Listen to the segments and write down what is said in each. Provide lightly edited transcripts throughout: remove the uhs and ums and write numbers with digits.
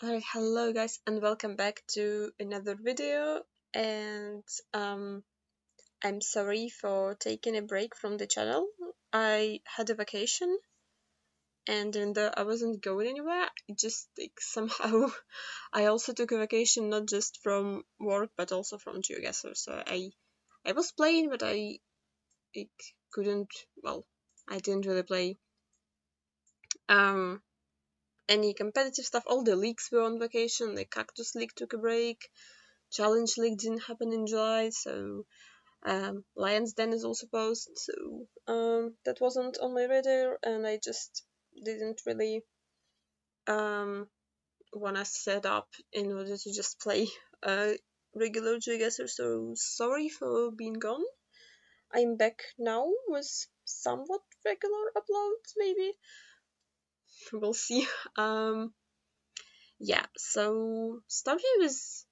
Alright, hello guys and welcome back to another video, and I'm sorry for taking a break from the channel. I had a vacation, and even though I wasn't going anywhere, it just somehow I also took a vacation, not just from work but also from Geoguessr. So I was playing, but I couldn't, well, I didn't really play um any competitive stuff. All the leagues were on vacation. The Cactus League took a break. Challenge League didn't happen in July, so Lions Den is also paused, so that wasn't on my radar, and I just didn't really want to set up in order to just play regular Geoguessr, so sorry for being gone. I'm back now with somewhat regular uploads, maybe. We'll see. Yeah, so starting with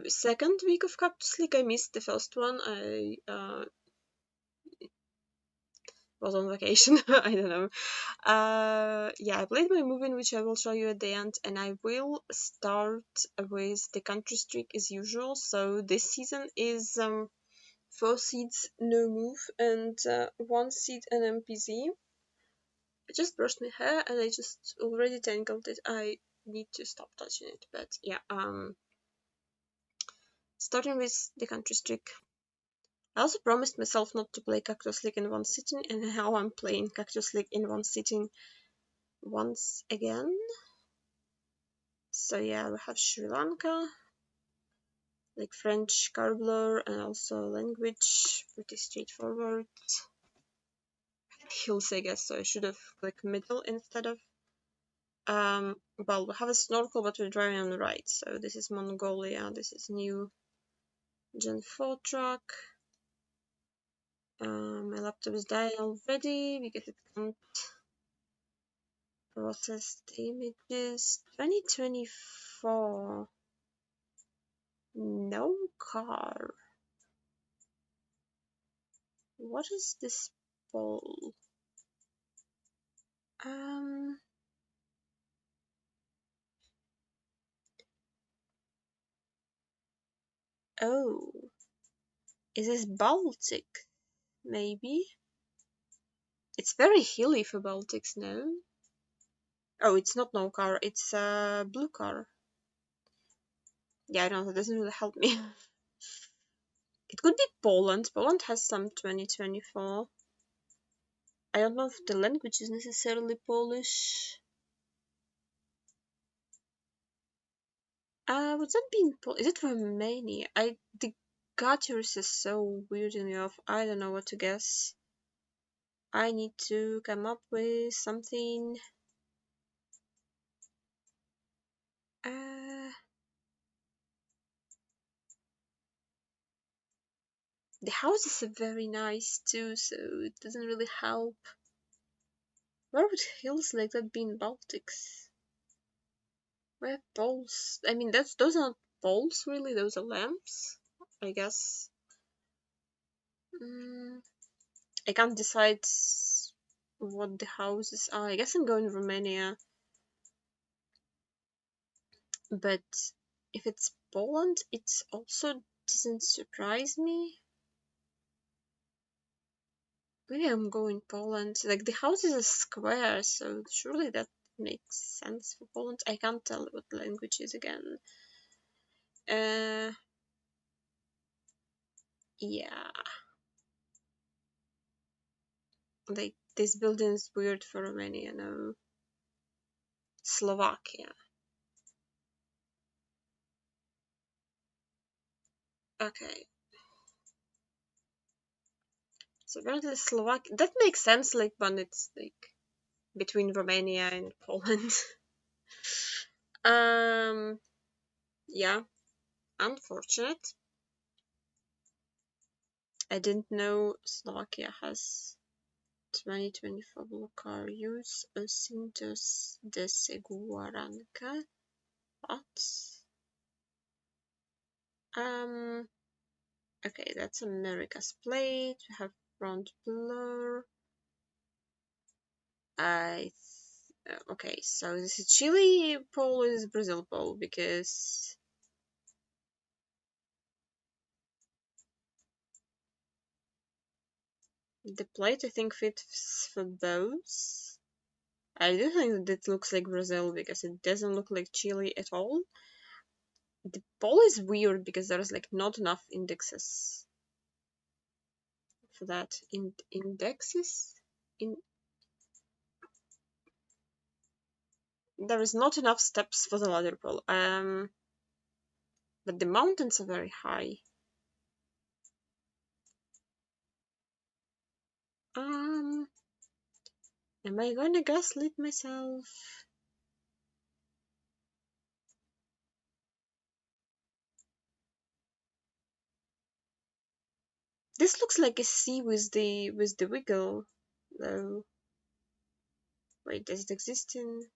second week of Cactus League, I missed the first one. I was on vacation. I don't know. Yeah, I played my moving, which I will show you at the end, and I will start with the country streak as usual. So this season is 4 seeds no move and 1 seed NMPZ. I just brushed my hair and I just already tangled it. I need to stop touching it, but yeah. Starting with the country streak. I also promised myself not to play Cactus League in one sitting, and now I'm playing Cactus League in one sitting once again. So yeah, we have Sri Lanka, like French Carbler, and also language, pretty straightforward. Hills, I guess, so I should have clicked middle instead of well, we have a snorkel, but we're driving on the right. So this is Mongolia, this is new Gen 4 truck. My laptop is dying already because it can't process the images. 2024. No car. What is this poll? Oh, is this Baltic? Maybe? It's very hilly for Baltics, no? Oh, it's not no car, it's a blue car. Yeah, I don't know, that doesn't really help me. It could be Poland. Poland has some 2024. I don't know if the language is necessarily Polish. Would that be in Is it Romania? The Gators is so weirding me off. I don't know what to guess. I need to come up with something. The houses are very nice too, so it doesn't really help. Where would hills like that be in Baltics? Where poles? I mean, those are not poles really. Those are lamps, I guess. I can't decide what the houses are. I guess I'm going Romania. But if it's Poland, it also doesn't surprise me. Maybe I'm going Poland. Like, the houses are square, so surely that makes sense for Poland. I can't tell what the language is again. Yeah. Like, this building is weird for Romania, no. Slovakia. Okay. So apparently Slovakia, that makes sense, like, when it's like between Romania and Poland. Yeah, unfortunate. I didn't know Slovakia has 2024 blue car use a Cintos de Seguranca. What? Okay, that's America's plate. We have front blur. Okay, so this is Chile pole, is Brazil pole, because the plate I think fits for those. I do think that it looks like Brazil because it doesn't look like Chile at all. The pole is weird because there's like not enough indexes for that. Indexes? There is not enough steps for the ladder pole. But the mountains are very high. Am I gonna gaslight myself? This looks like a C with the wiggle, though. Wait, does it exist in?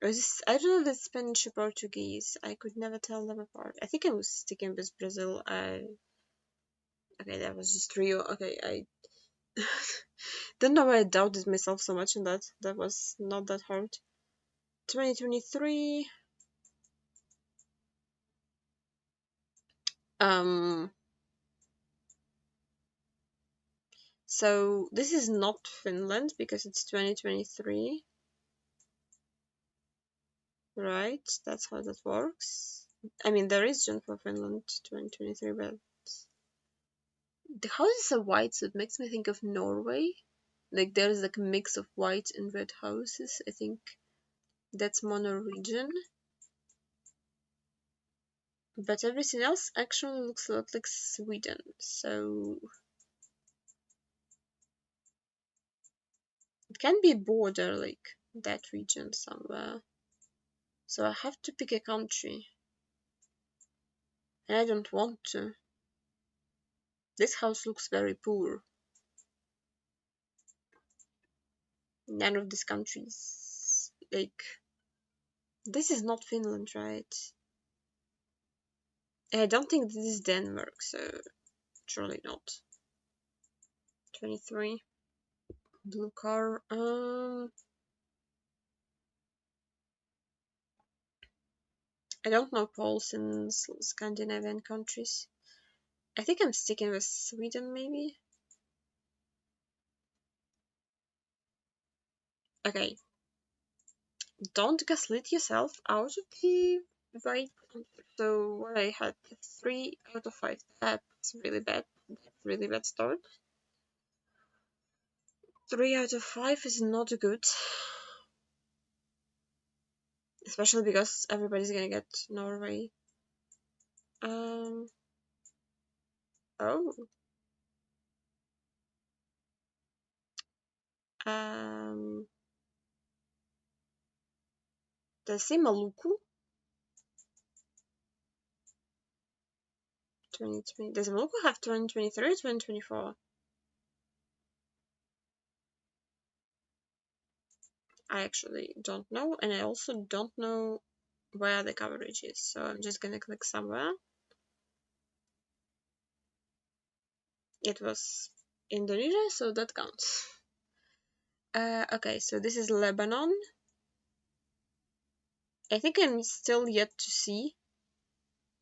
Is this, I don't know if it's Spanish or Portuguese. I could never tell them apart. I think I was sticking with Brazil. Okay, that was just Rio. Okay, I don't know why I doubted myself so much in that. That was not that hard. 2023. So this is not Finland because it's 2023. Right, that's how that works. I mean, there is June for Finland 2023, but the houses are white, so it makes me think of Norway. Like there's like a mix of white and red houses. I think that's mono region. But everything else actually looks a lot like Sweden, so it can be a border, like that region somewhere. So I have to pick a country, and I don't want to. This house looks very poor. None of these countries, like, this is not Finland, right? I don't think this is Denmark, so surely not. 23. Blue car. I don't know polls in Scandinavian countries. I think I'm sticking with Sweden, maybe. Okay. Don't gaslit yourself out of the right. So what I had 3 out of 5. That's really bad. That's really bad start. 3 out of 5 is not good. Especially because everybody's gonna get Norway. Oh. Did I say Maluku? 2020. Does Maluku have 2023 or 2024? I actually don't know, and I also don't know where the coverage is, so I'm just gonna click somewhere. It was Indonesia, so that counts. Okay, so this is Lebanon. I think I'm still yet to see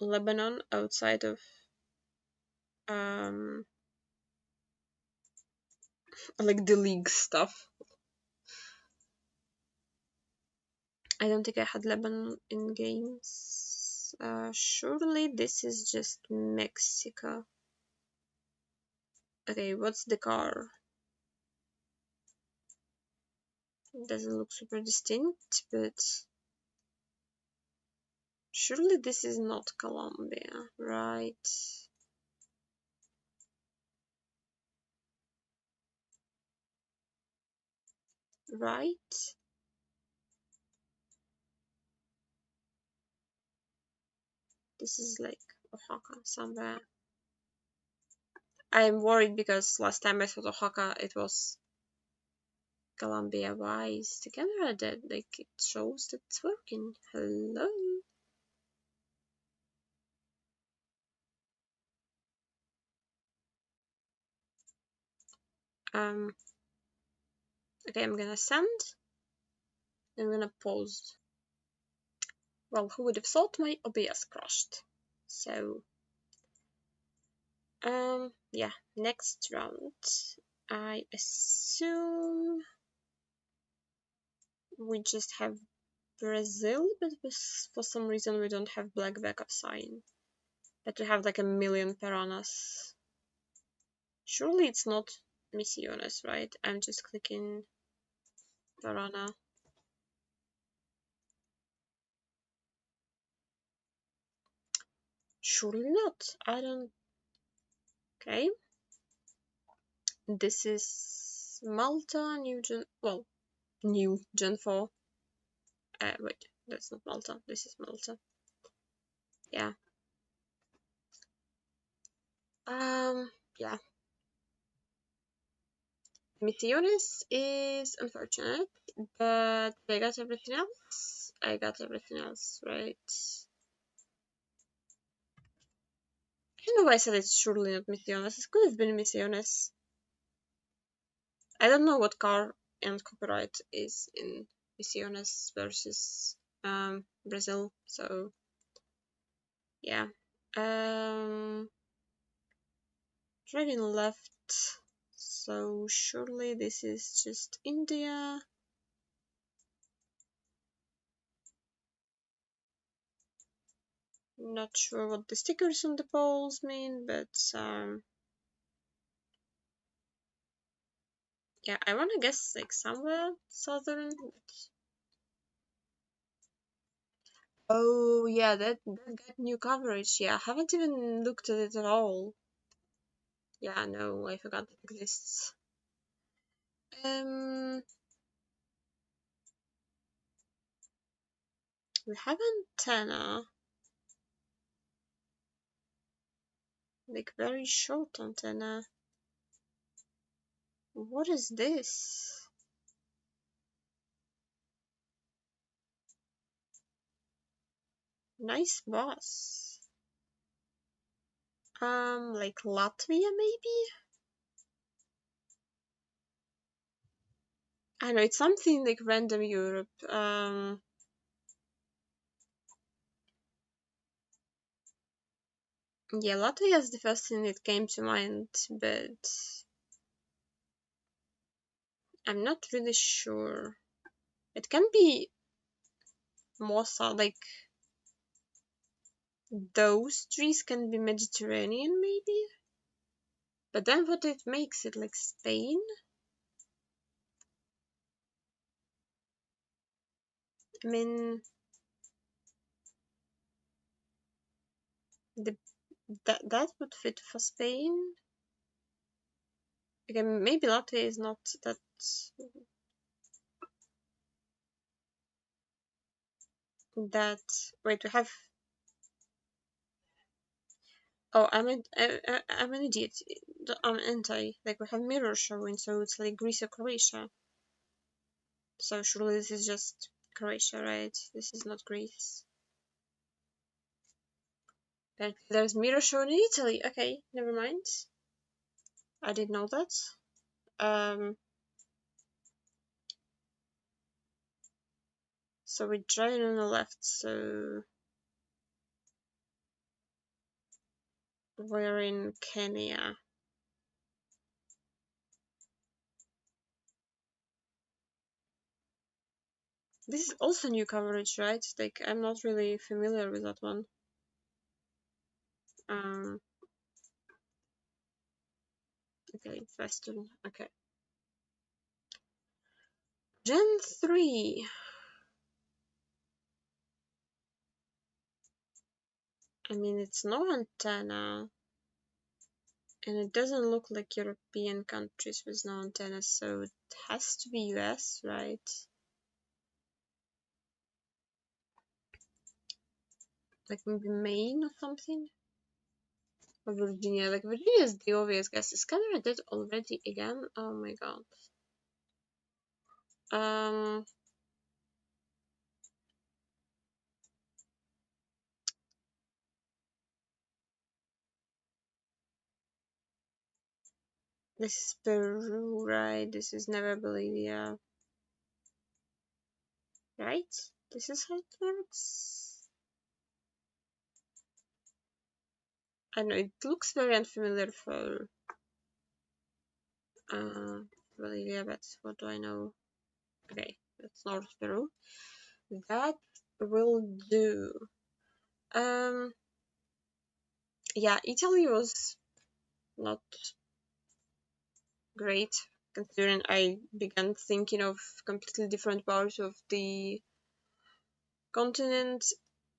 Lebanon outside of like the league stuff. I don't think I had Lebanon in games. Surely this is just Mexico. Okay, what's the car? It doesn't look super distinct, but surely this is not Colombia, right? Right? This is like Oaxaca somewhere. I'm worried because last time I saw Oaxaca, it was Colombia. Why is the camera dead? Like, it shows that it's working. Hello? Okay, I'm gonna send. I'm gonna pause. Well, who would have thought my OBS crashed? So, yeah, next round. I assume we just have Brazil, but for some reason we don't have black backup sign. But we have like a million piranhas. Surely it's not Misiones, right? I'm just clicking piranha. Surely not. I don't. Okay. This is Malta, New Gen. Well, New Gen 4. Wait, that's not Malta. This is Malta. Yeah. Yeah. Misiones is unfortunate, but I got everything else. I got everything else, right? I don't know why I said it's surely not Misiones. It could have been Misiones. I don't know what car and copyright is in Misiones versus Brazil, so yeah. Driving left, so surely this is just India. Not sure what the stickers on the poles mean, but yeah, I wanna guess like somewhere southern. Oh yeah, that got new coverage. Yeah, I haven't even looked at it at all. Yeah, no, I forgot it exists. We have antenna, like very short antenna. What is this? Nice boss. Like Latvia maybe? I know it's something like random Europe. Yeah, Latvia is the first thing that came to mind, but I'm not really sure. It can be more so like those trees can be Mediterranean maybe? But then what it makes it like Spain? I mean the that would fit for Spain. Again, maybe Latvia is not that. That wait, we have. Oh, I'm an idiot. I'm anti. Like we have mirror showing, so it's like Greece or Croatia. So surely this is just Croatia, right? This is not Greece. And there's mirror showing in Italy. Okay, never mind. I didn't know that. So we're driving on the left, so we're in Kenya. This is also new coverage, right? Like I'm not really familiar with that one. Okay, Western. Okay. Gen 3. I mean, it's no antenna. And it doesn't look like European countries with no antenna, so it has to be US, right? Like maybe Maine or something? Or Virginia. Like Virginia is the obvious guess. Is Canada dead already again? Oh my god. This is Peru, right? This is never Bolivia, right? This is how it works. I know it looks very unfamiliar for Bolivia, but what do I know? Okay, that's North Peru. That will do. Yeah, Italy was not great, considering I began thinking of completely different parts of the continent.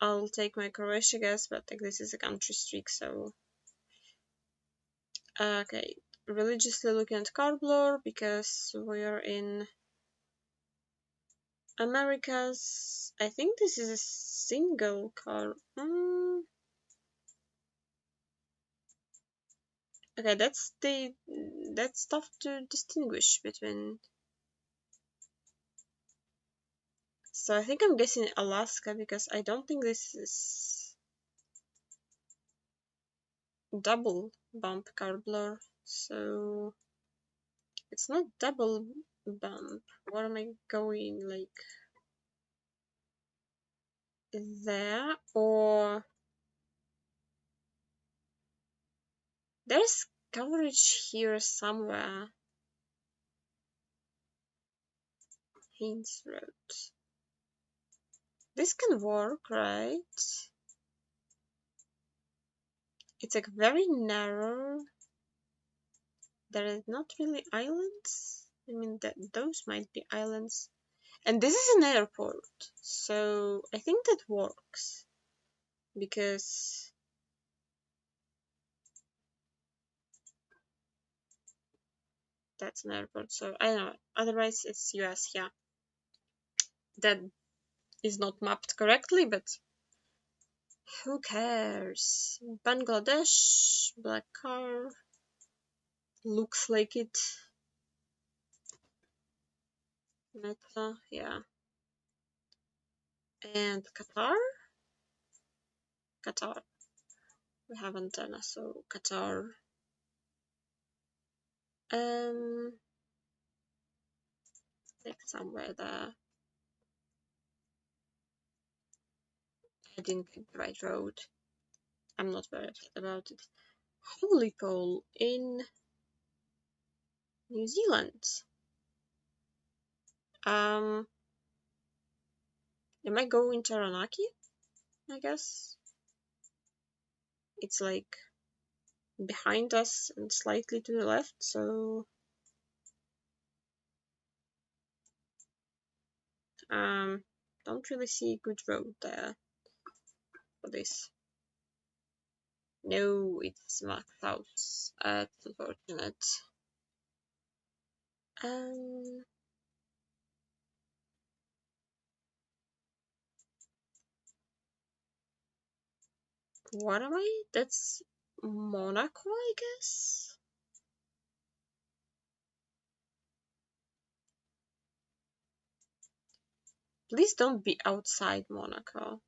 I'll take my Croatia guess, but like this is a country streak, so okay. Religiously looking at card lore because we are in Americas. I think this is a single card. Okay, that's tough to distinguish between. So I think I'm guessing Alaska because I don't think this is double bump card lore. So it's not double bump. What am I going like there or there's coverage here somewhere. Haynes Road. This can work, right? It's like very narrow. There is not really islands. I mean, that those might be islands. And this is an airport, so I think that works because that's an airport. So I don't know. Otherwise, it's US. Yeah, that is not mapped correctly, but who cares? Bangladesh, black car, looks like it. Meta, yeah. And Qatar? Qatar. We have antenna, so Qatar. Like somewhere there. I didn't pick the right road. I'm not very upset about it. Holy Pole in New Zealand. Am I going Taranaki? I guess. It's like behind us and slightly to the left, so don't really see a good road there for this. No, it's maxed out. It's unfortunate. What am I? That's Monaco, I guess? Please don't be outside Monaco.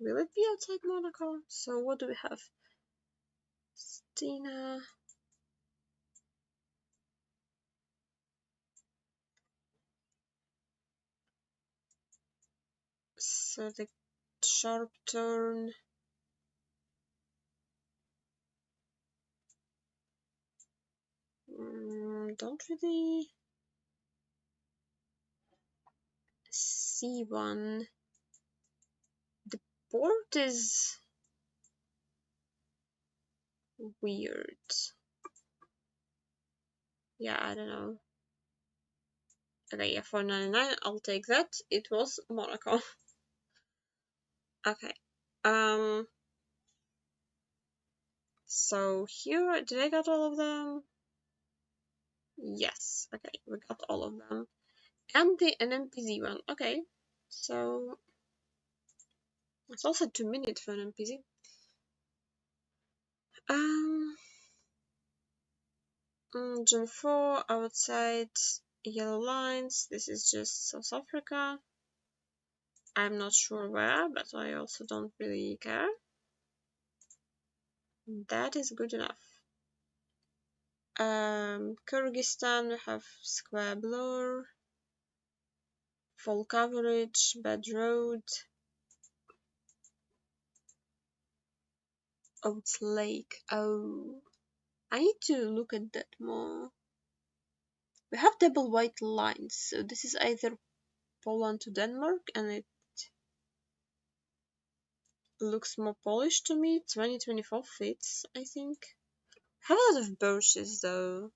Will it be outside Monaco? So what do we have? Stina. So the sharp turn. Don't really see one. The port is weird. Yeah, I don't know. Okay, yeah, 499, I'll take that. It was Monaco. Okay. So here, did I got all of them? Yes. Okay, we got all of them. And the NMPZ one. Okay. So it's also 2 minutes for NMPZ. Gen 4 outside yellow lines. This is just South Africa. I'm not sure where, but I also don't really care. That is good enough. Kyrgyzstan, we have square blur, full coverage, bad road. Oh, it's lake. Oh, I need to look at that more. We have double white lines, so this is either Poland to Denmark, and it looks more polished to me. 2024 fits, I think. Have a lot of birches though.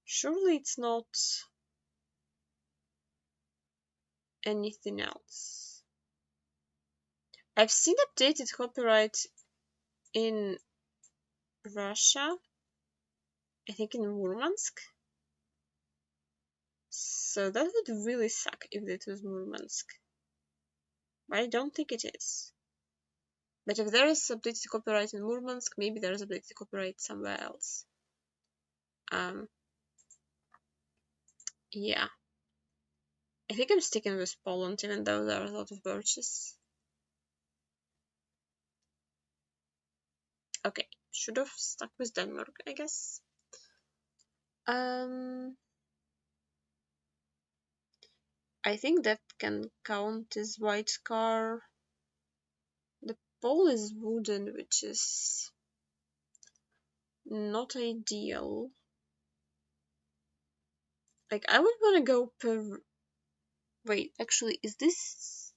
Surely it's not anything else. I've seen updated copyright in Russia, I think in Murmansk. So that would really suck if it was Murmansk. But I don't think it is. But if there is updated copyright in Murmansk, maybe there is updated copyright somewhere else. Yeah. I think I'm sticking with Poland, even though there are a lot of birches. Okay, should have stuck with Denmark, I guess. I think that can count as white scar. The pole is wooden, which is not ideal. Like, I would want to go per... Wait, actually, is this...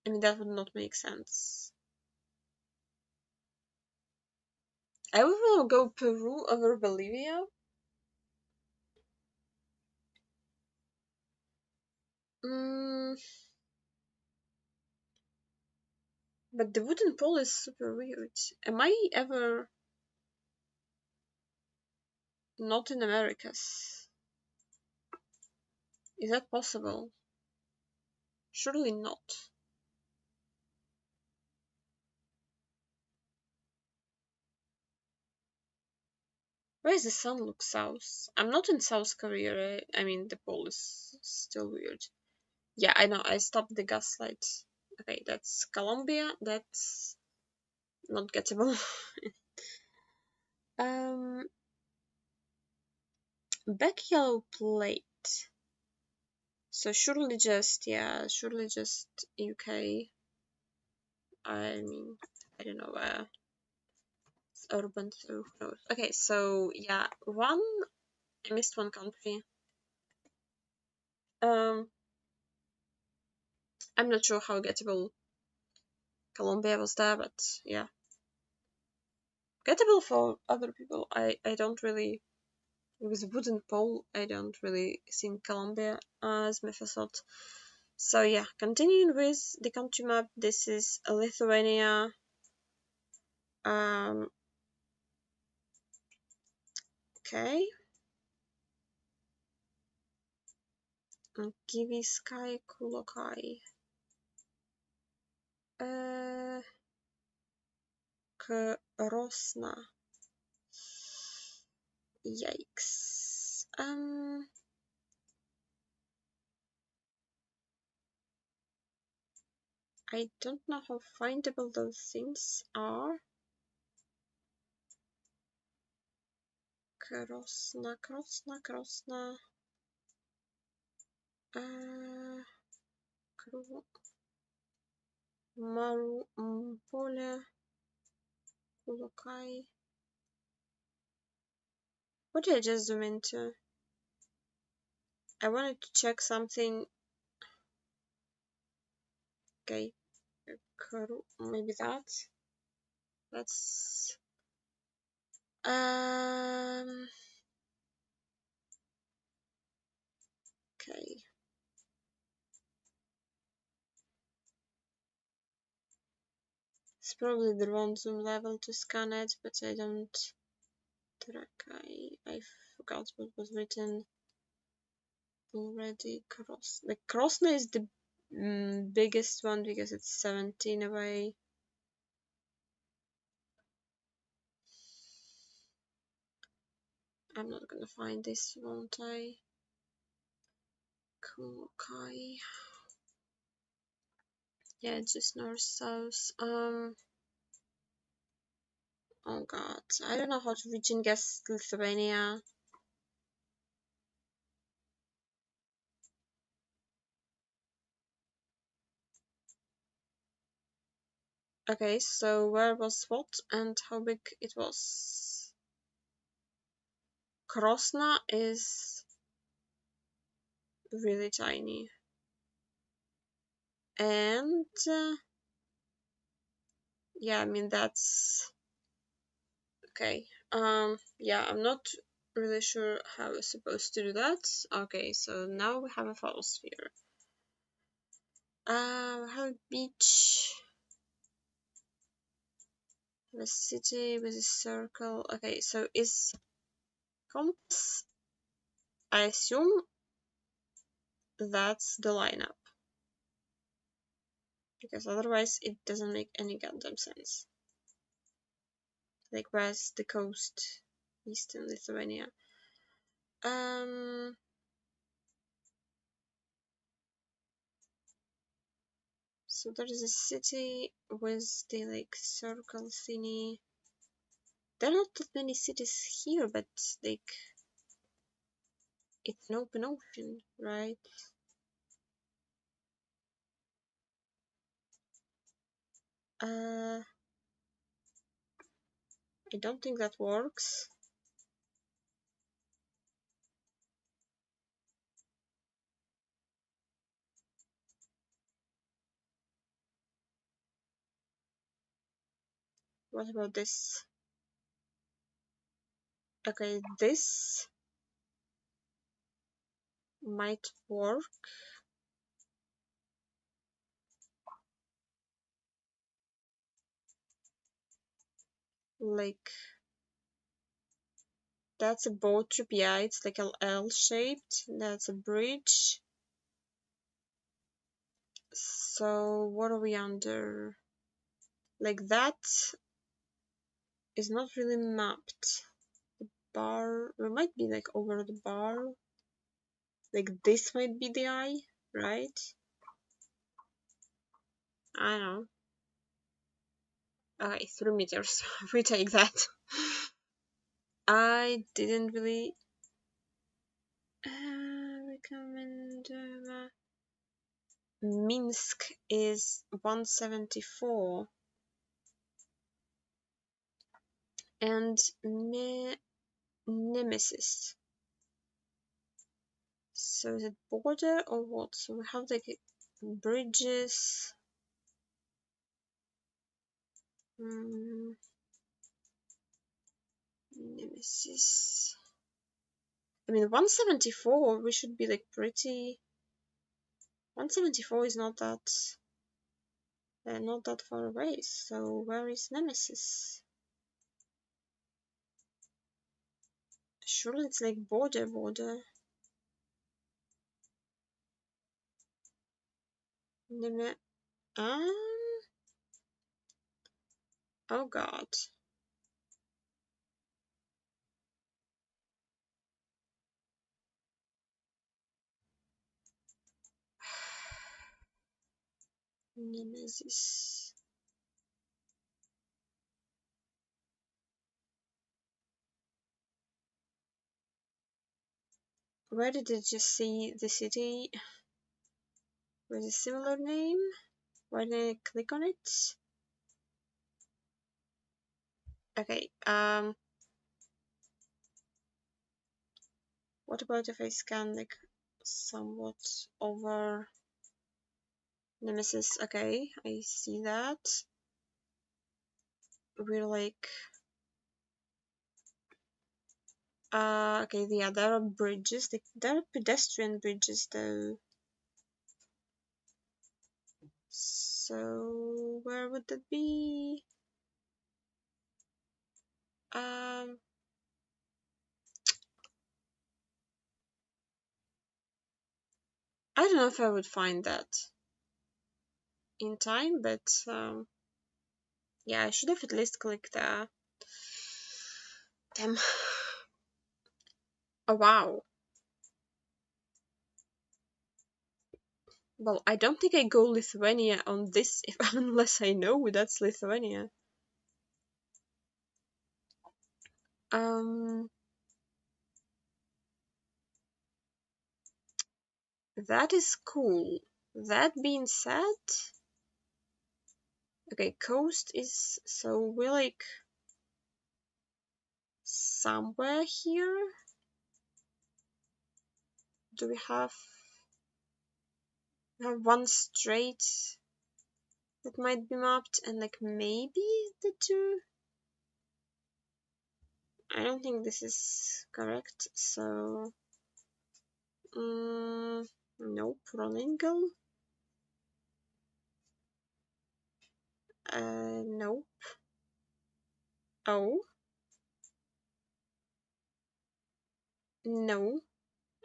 I mean, that would not make sense. I would want to go Peru over Bolivia. But the wooden pole is super weird. Am I ever not in Americas? Is that possible? Surely not. Why does the sun look south? I'm not in South Korea. I mean, the pole is still weird. Yeah, I know. I stopped the gaslight. Okay, that's Colombia. That's not gettable. Back yellow plate. So surely just, yeah, surely just UK. I mean, I don't know where. It's urban, so who knows. Okay, so yeah, I missed one country. I'm not sure how gettable Colombia was there, but yeah. Gettable for other people. I don't really, with wooden pole, I don't really think Colombia as my first thought. So yeah, continuing with the country map, this is Lithuania. Okay. Kiwi Sky Kulokai. Krosna. Yikes. I don't know how findable those things are. Krosna. Maru Pole. Kulokai. What did I just zoom into? I wanted to check something. Okay. Maybe that. Let's okay. It's probably the wrong zoom level to scan it, but I don't track. I forgot what was written already. The Krosna is the biggest one because it's 17 away. I'm not gonna find this, won't I? Cool, okay. Yeah, just north-south. Oh god, I don't know how to region guess Lithuania. Okay, so where was what and how big it was? Krosna is really tiny. And yeah, I mean that's okay. Yeah, I'm not really sure how we're supposed to do that. Okay, so now we have a false sphere. We have a beach, a city with a circle. Okay, so is compass? I assume that's the lineup, because otherwise it doesn't make any goddamn sense. Like, where's the coast? Eastern Lithuania. So there is a city with the like circle thingy. There are not that many cities here, but like it's an open ocean, right? I don't think that works. What about this? Okay, this might work. Like, that's a boat trip, yeah, it's like a L-shaped. That's a bridge. So what are we under? Like, that is not really mapped. The bar, we might be like over the bar. Like, this might be the eye, right? I don't know. Okay, 3 meters. We take that. I didn't really recommend. Minsk is 174, and Nemesis. So is it border or what? So we have like bridges. Nemesis. I mean, 174. We should be like pretty. 174 is not that far away. So where is Nemesis? Surely it's like border. Oh god. Nemesis. Where did I just see the city with a similar name? Why did I click on it? Okay, what about if I scan like somewhat over Nemesis? Okay, I see that. We're like okay, yeah, there are bridges. There are pedestrian bridges though. So where would that be? I don't know if I would find that in time, but yeah, I should have at least clicked there. Damn. Oh wow. Well, I don't think I go Lithuania on this unless I know that's Lithuania. That is cool. That being said, okay, coast is, so we're like somewhere here. Do we have one strait that might be mapped, and like maybe the two? I don't think this is correct, so nope, wrong angle. Nope. Oh, no.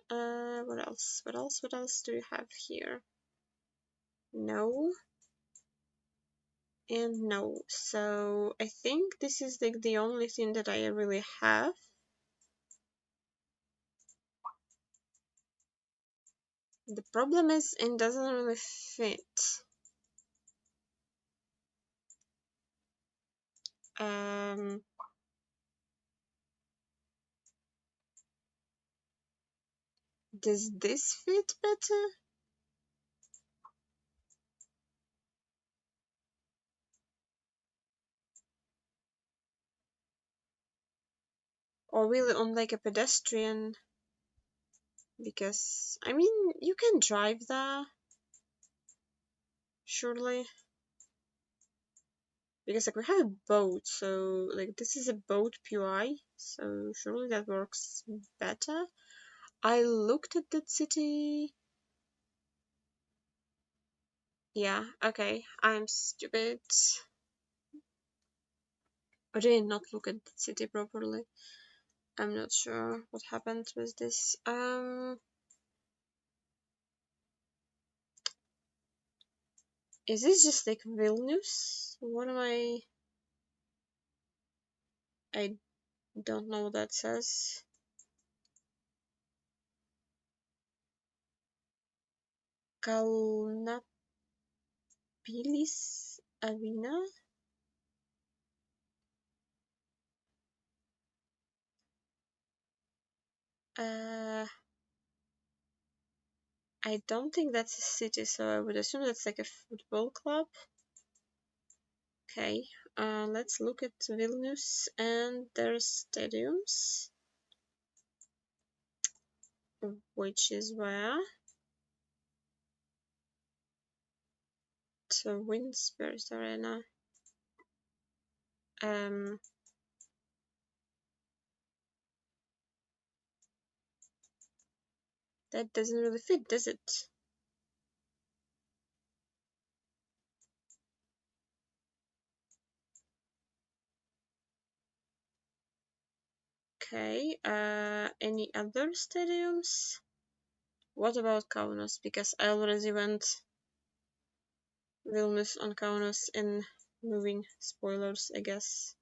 What else? What else? What else do we have here? No. And no. So I think this is like the only thing that I really have. The problem is it doesn't really fit. Does this fit better? Or really on like a pedestrian? Because I mean you can drive there, surely. Because like we have a boat, so like this is a boat POI, so surely that works better. I looked at that city. Yeah, okay, I'm stupid. I did not look at the city properly. I'm not sure what happened with this. Is this just like Vilnius? What am I don't know what that says. Kalnapilis Arena? I don't think that's a city, so I would assume that's like a football club. Okay, let's look at Vilnius and their stadiums. Which is where? So Windsper's Arena. That doesn't really fit, does it? Okay, any other stadiums? What about Kaunas? Because I already went Vilnius on Kaunas in moving. Spoilers, I guess.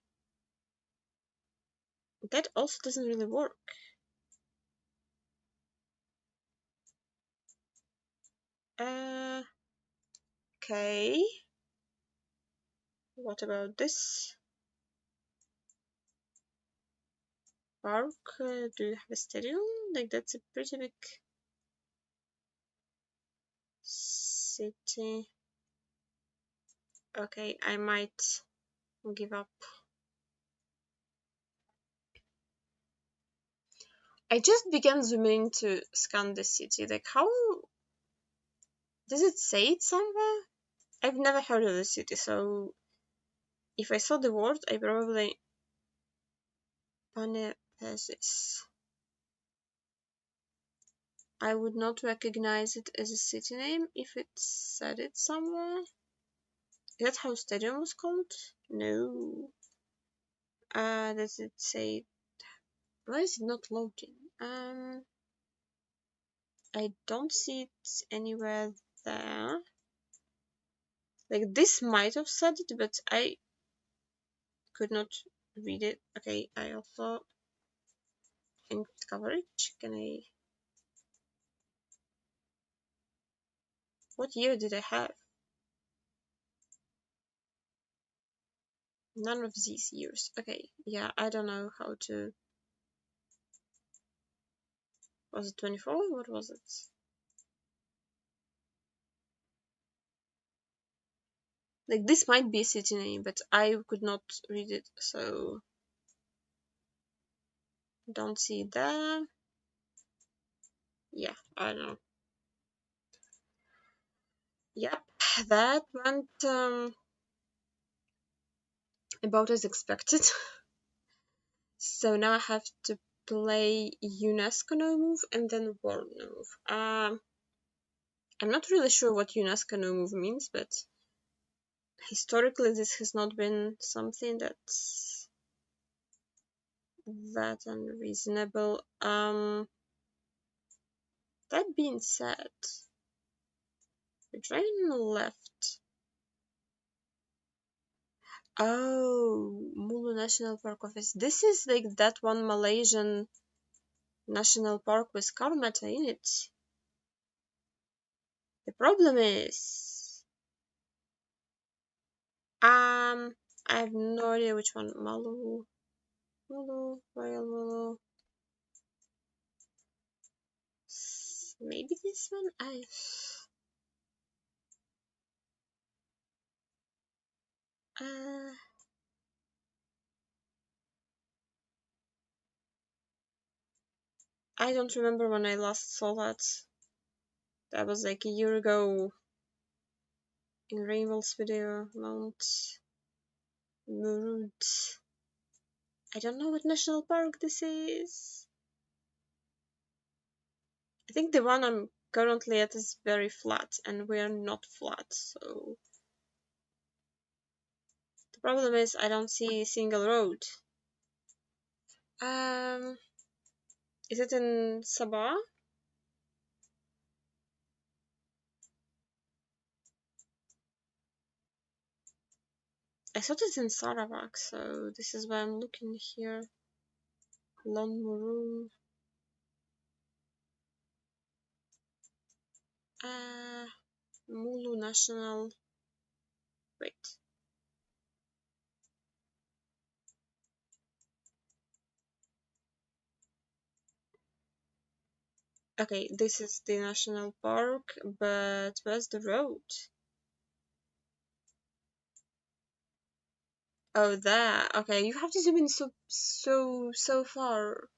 That also doesn't really work. Okay. What about this? Park? Do you have a stadium? Like, that's a pretty big city. Okay, I might give up. I just began zooming in to scan the city. Like, how does it say it somewhere? I've never heard of the city, so if I saw the word, I probably Panevėžys. I would not recognize it as a city name if it said it somewhere. Is that how stadium was called? No. Does it say? Why is it not loading? I don't see it anywhere there. Like this might have said it, but I could not read it. Okay, I also in coverage. Can I? What year did I have? None of these years. Okay, yeah, I don't know how to... Was it 24? What was it? Like, this might be a city name, but I could not read it, so... Don't see that. Yeah, I don't know. Yep, that went about as expected. So now I have to play UNESCO no move and then world no move. I'm not really sure what UNESCO no move means, but historically this has not been something that's that unreasonable. That being said, the train left. Oh, Mulu National Park Office. This is like that one Malaysian national park with Karmata in it. The problem is, I have no idea which one. Royal Mulu. Maybe this one. Uh, I don't remember when I last saw that. That was like a year ago in Rainbow's video. Mount Murud. I don't know what national park this is. I think the one I'm currently at is very flat, and we're not flat, so... The problem is I don't see a single road. Is it in Sabah? I thought it's in Sarawak, so this is why I'm looking here. Lon Muru. Mulu National. Wait. Okay, this is the national park, but where's the road? Oh, there. Okay, you have to zoom in so far.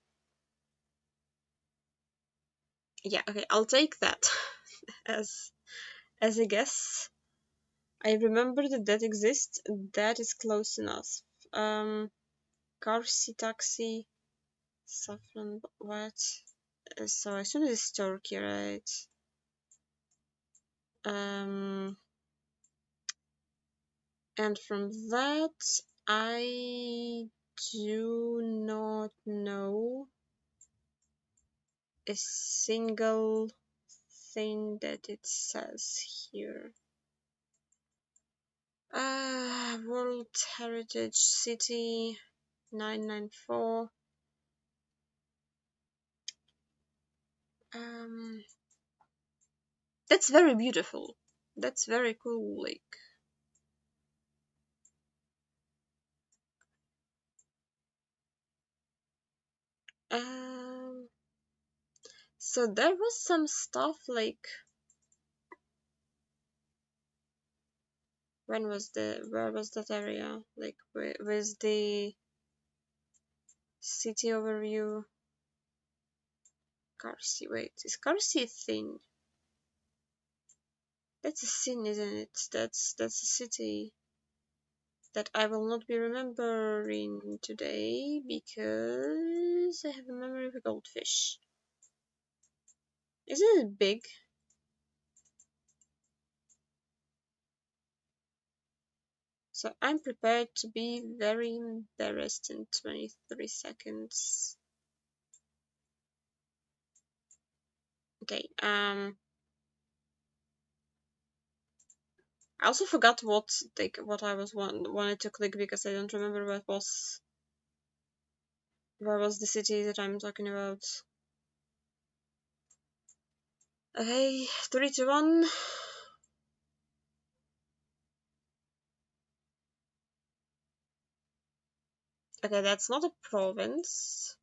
Yeah, okay, I'll take that as a guess. I remember that exists. That is close enough. Karsi taxi, saffron. What? So I assume it's Turkey, right? And from that, I do not know a single thing that it says here. World Heritage City 994. That's very beautiful. That's very cool, like. So there was some stuff like, where was that area? Like, where's the city overview? Karsi, wait, is Karsi a thing? That's a sin, isn't it? That's a city that I will not be remembering today because I have a memory of a goldfish. Isn't it big? So I'm prepared to be very embarrassed in 23 seconds. Okay, I also forgot what I wanted to click because I don't remember where was the city that I'm talking about. Okay, 3 to 1. Okay, that's not a province.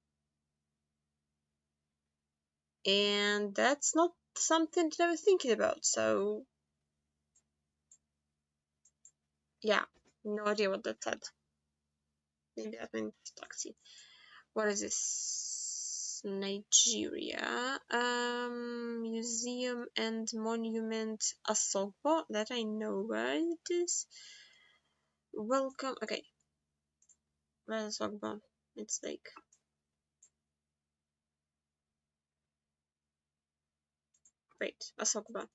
And that's not something that I was thinking about, so yeah, no idea what that said. Maybe that means taxi. What is this? Nigeria. Museum and Monument Asogbo. That I know where it is. Welcome. Okay. Where's Asogbo? It's like. Wait, Asogbo.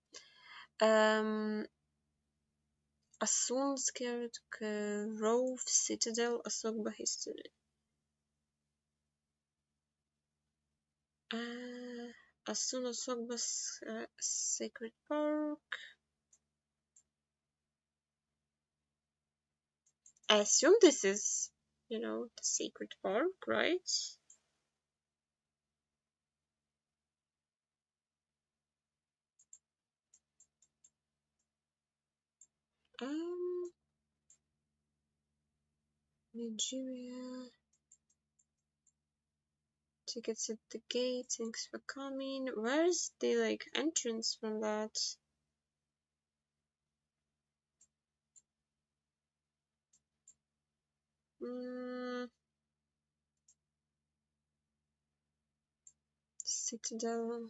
Asun Scared Grove Citadel Asogbo History. Asun Asogbo Sacred Park. I assume this is, the sacred park, right? Um, Nigeria. Tickets at the gate. Thanks for coming. Where's the entrance from that? Citadel.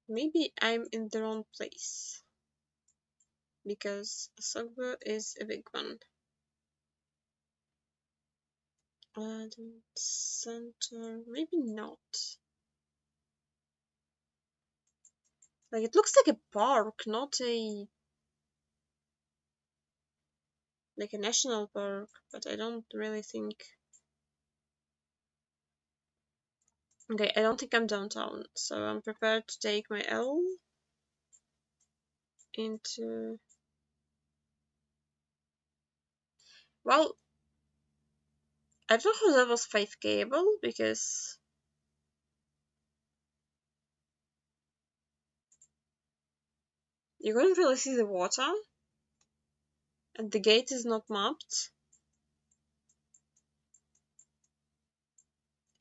Maybe I'm in the wrong place because Asogbo is a big one. The center, maybe not. It looks like a park, not a national park, but I don't really think. Okay, I don't think I'm downtown, so I'm prepared to take my L into. Well, I don't know how that was 5 cable because you couldn't really see the water and the gate is not mapped.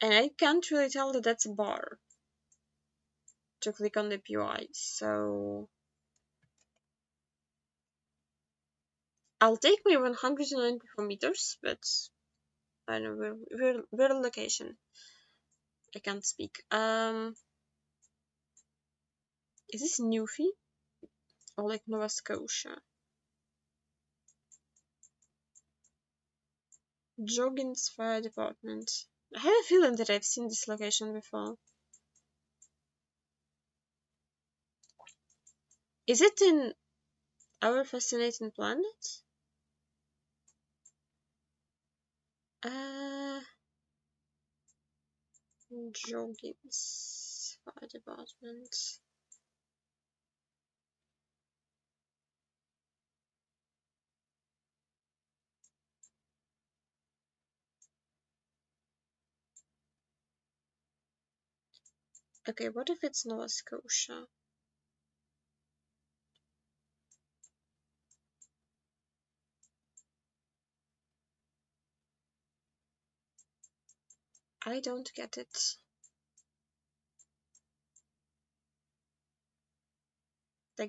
And I can't really tell that that's a bar to click on the POI, so I'll take my 194 meters, but I don't know where the location. I can't speak. Is this Newfie or Nova Scotia? Joggins Fire Department. I have a feeling that I've seen this location before. Is it in Our Fascinating Planet? Joggins Fire Department. Okay, what if it's Nova Scotia? I don't get it.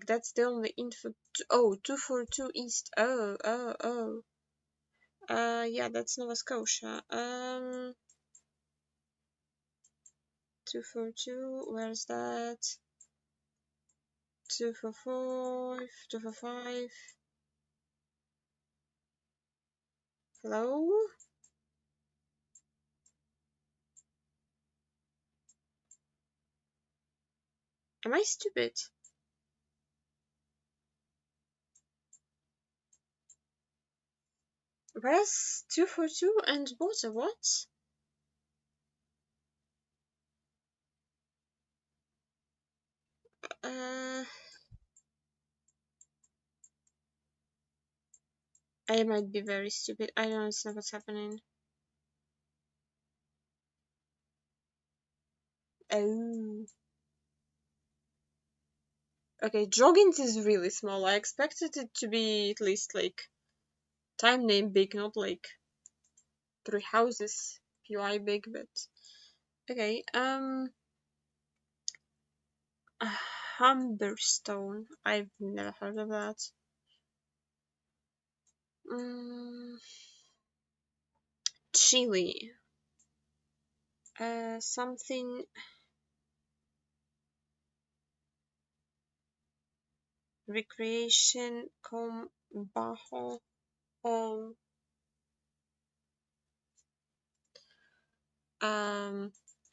That's the only info. Oh, 242 East. Oh. Yeah, that's Nova Scotia. 242, where's that? 245, 245. Hello? Am I stupid? Where's 242 and water? What? I might be very stupid. I don't understand what's happening. Oh. Okay, Joggins is really small. I expected it to be at least time name big, not like 3 houses PY big, but okay. Humberstone. I've never heard of that. Chile. Something. Recreation com bajo.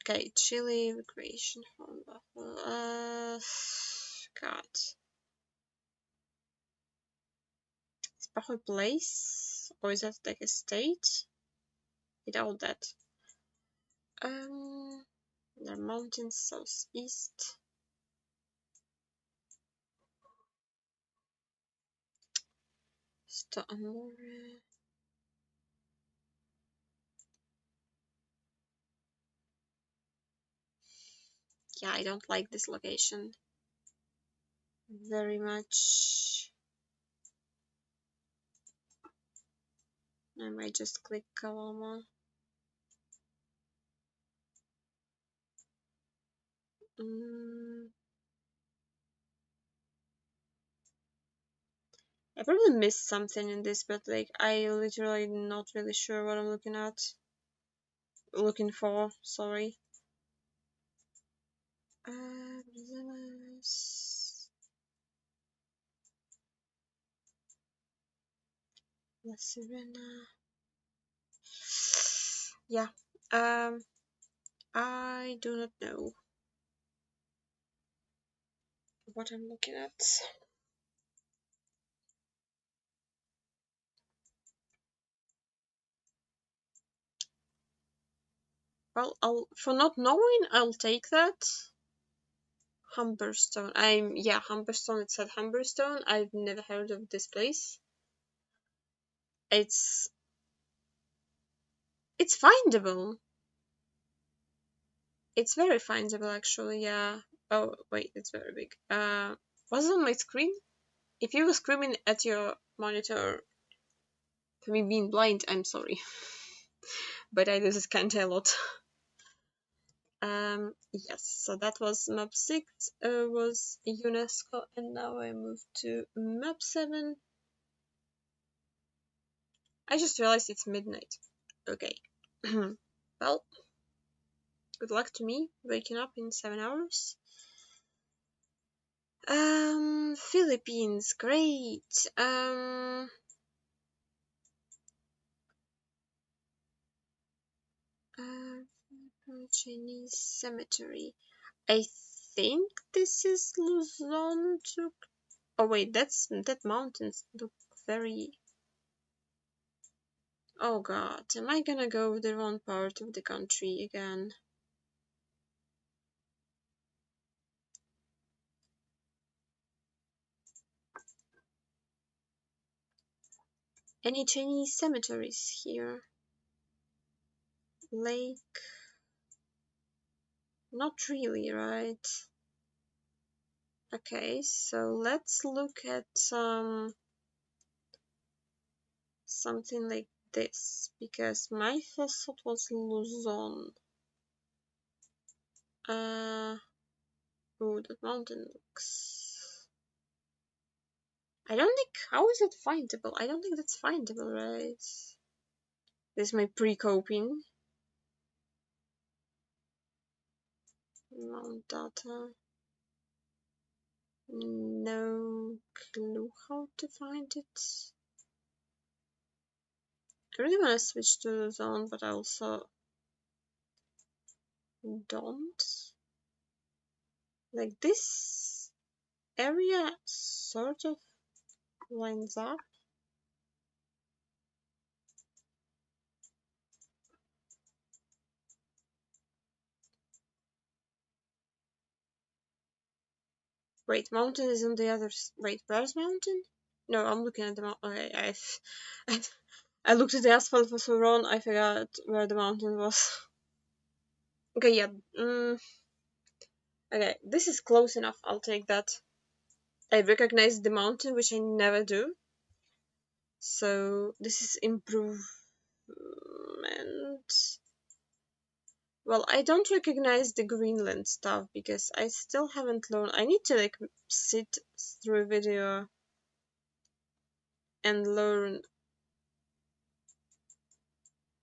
Okay, Chile recreation home bajo. God. Is Bajo a place? Or is that like a state? I doubt that. The mountains southeast. Amore. Yeah, I don't like this location very much. I might just click Kalama. I probably missed something in this, but like I literally not really sure what I'm looking for. Sorry. La Serena. Yeah. I do not know what I'm looking at. Well, for not knowing, I'll take that. Humberstone. Humberstone. It said Humberstone. I've never heard of this place. It's findable. It's very findable, actually. Yeah. Oh wait, it's very big. Was it on my screen? If you were screaming at your monitor for me being blind, I'm sorry. But I do this kind of a lot. Yes, so that was map 6, was UNESCO, and now I move to map 7. I just realized it's midnight. Okay. Well, good luck to me waking up in 7 hours. Philippines, great. Chinese cemetery. I think this is Luzon. Oh wait, that mountains look very. Oh god, am I gonna go with the wrong part of the country again? Any Chinese cemeteries here? Lake? Not really, right? Okay, so let's look at something like this, because my first thought was Luzon. Oh, that mountain looks. I don't think. How is it findable? I don't think that's findable, right? This is my pre-coping. Mount data. No clue how to find it. I really want to switch to Luzon, but I also don't. Like this area sort of lines up. Wait, mountain is on the other. Wait, where's mountain? No, I'm looking at the mountain. Okay, I looked at the asphalt for so long, I forgot where the mountain was. Okay, yeah. Okay, this is close enough. I'll take that. I recognize the mountain, which I never do. So this is improvement. Well, I don't recognize the Greenland stuff because I still haven't learned. I need to like sit through a video and learn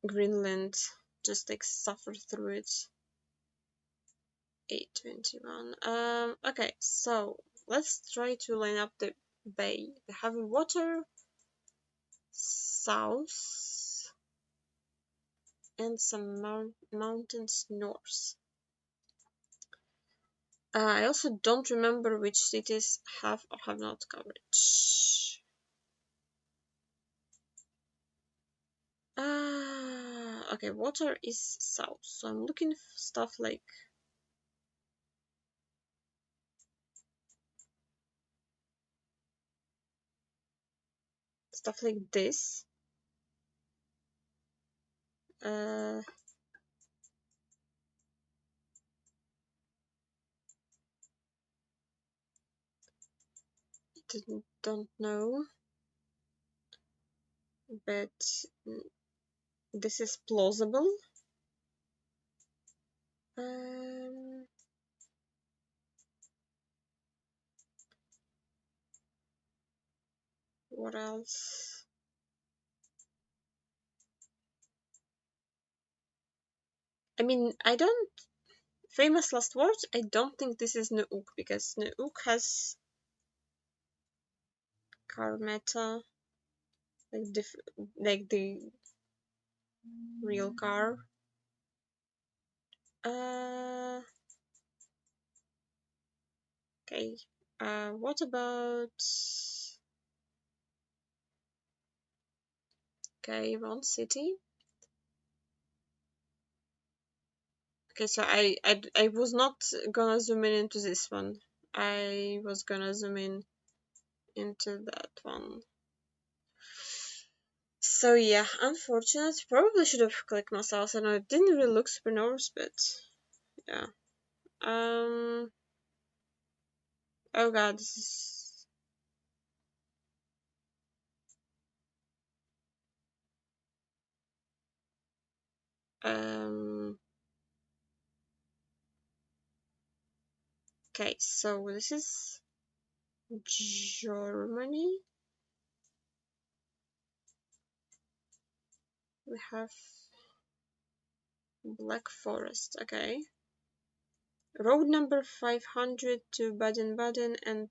Greenland, just like suffer through it. 821. Okay, so let's try to line up the bay. We have water south and some mountains north. I also don't remember which cities have or have not coverage. Okay, water is south, so I'm looking for stuff like this. Don't know, but this is plausible. What else? I mean, I don't. Famous last words. I don't think this is Nuuk because Nuuk has car meta, like the real car. Okay. What about? Okay, one city. Okay, so I was not gonna zoom in into this one. I was gonna zoom in into that one. So yeah, unfortunate. Probably should have clicked myself. I know it didn't really look super Norse, but yeah. Oh god, this is okay, so this is Germany. We have Black Forest, okay. Road number 500 to Baden-Baden and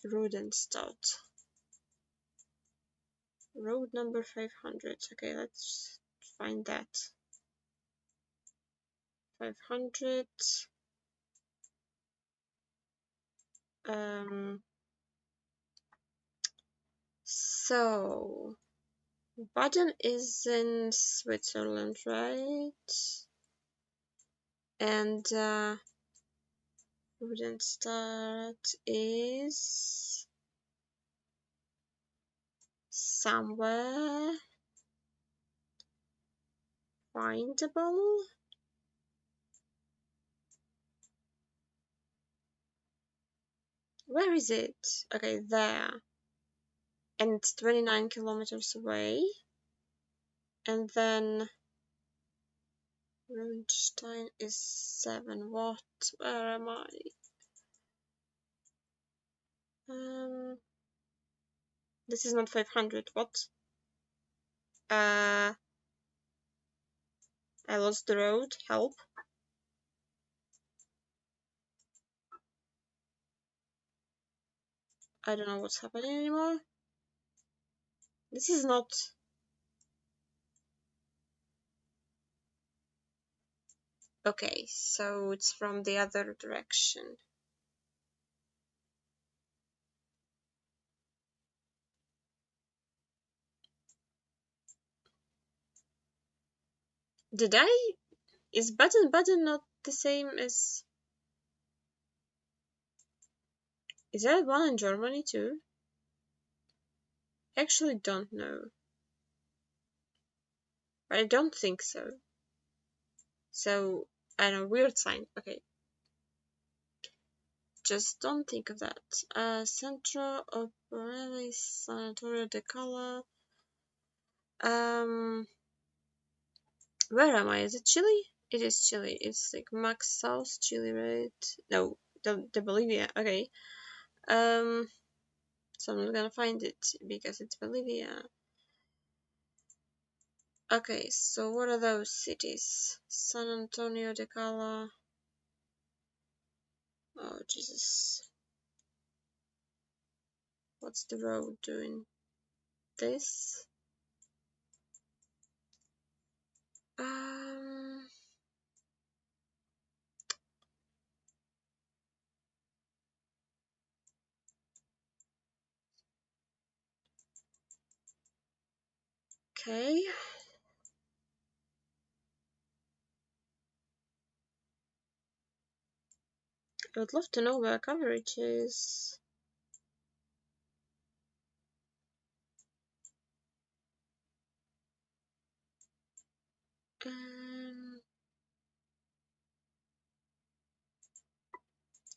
Freudenstadt. Road number 500. Okay, let's find that. 500. So Baden is in Switzerland, right? And Freudenstadt is somewhere findable. Where is it? Okay, there. And it's 29 kilometers away. And then Rundstein is 7. What? Where am I? This is not 500. What? I lost the road. Help. I don't know what's happening anymore. This is not. Okay, so it's from the other direction. Did I? Is Baden not the same as? Is there one in Germany too? I actually don't know. But I don't think so. So, I don't know, weird sign. Okay. just don't think of that. Centro Operelli Sanatorio de Cala. Where am I? Is it Chile? It is Chile. It's like max south Chile, right? No, the Bolivia. Okay. So I'm not gonna find it because it's Bolivia. Okay, so what are those cities? San Antonio de Cala. Oh, Jesus. What's the road doing? This? Okay. I would love to know where coverage is.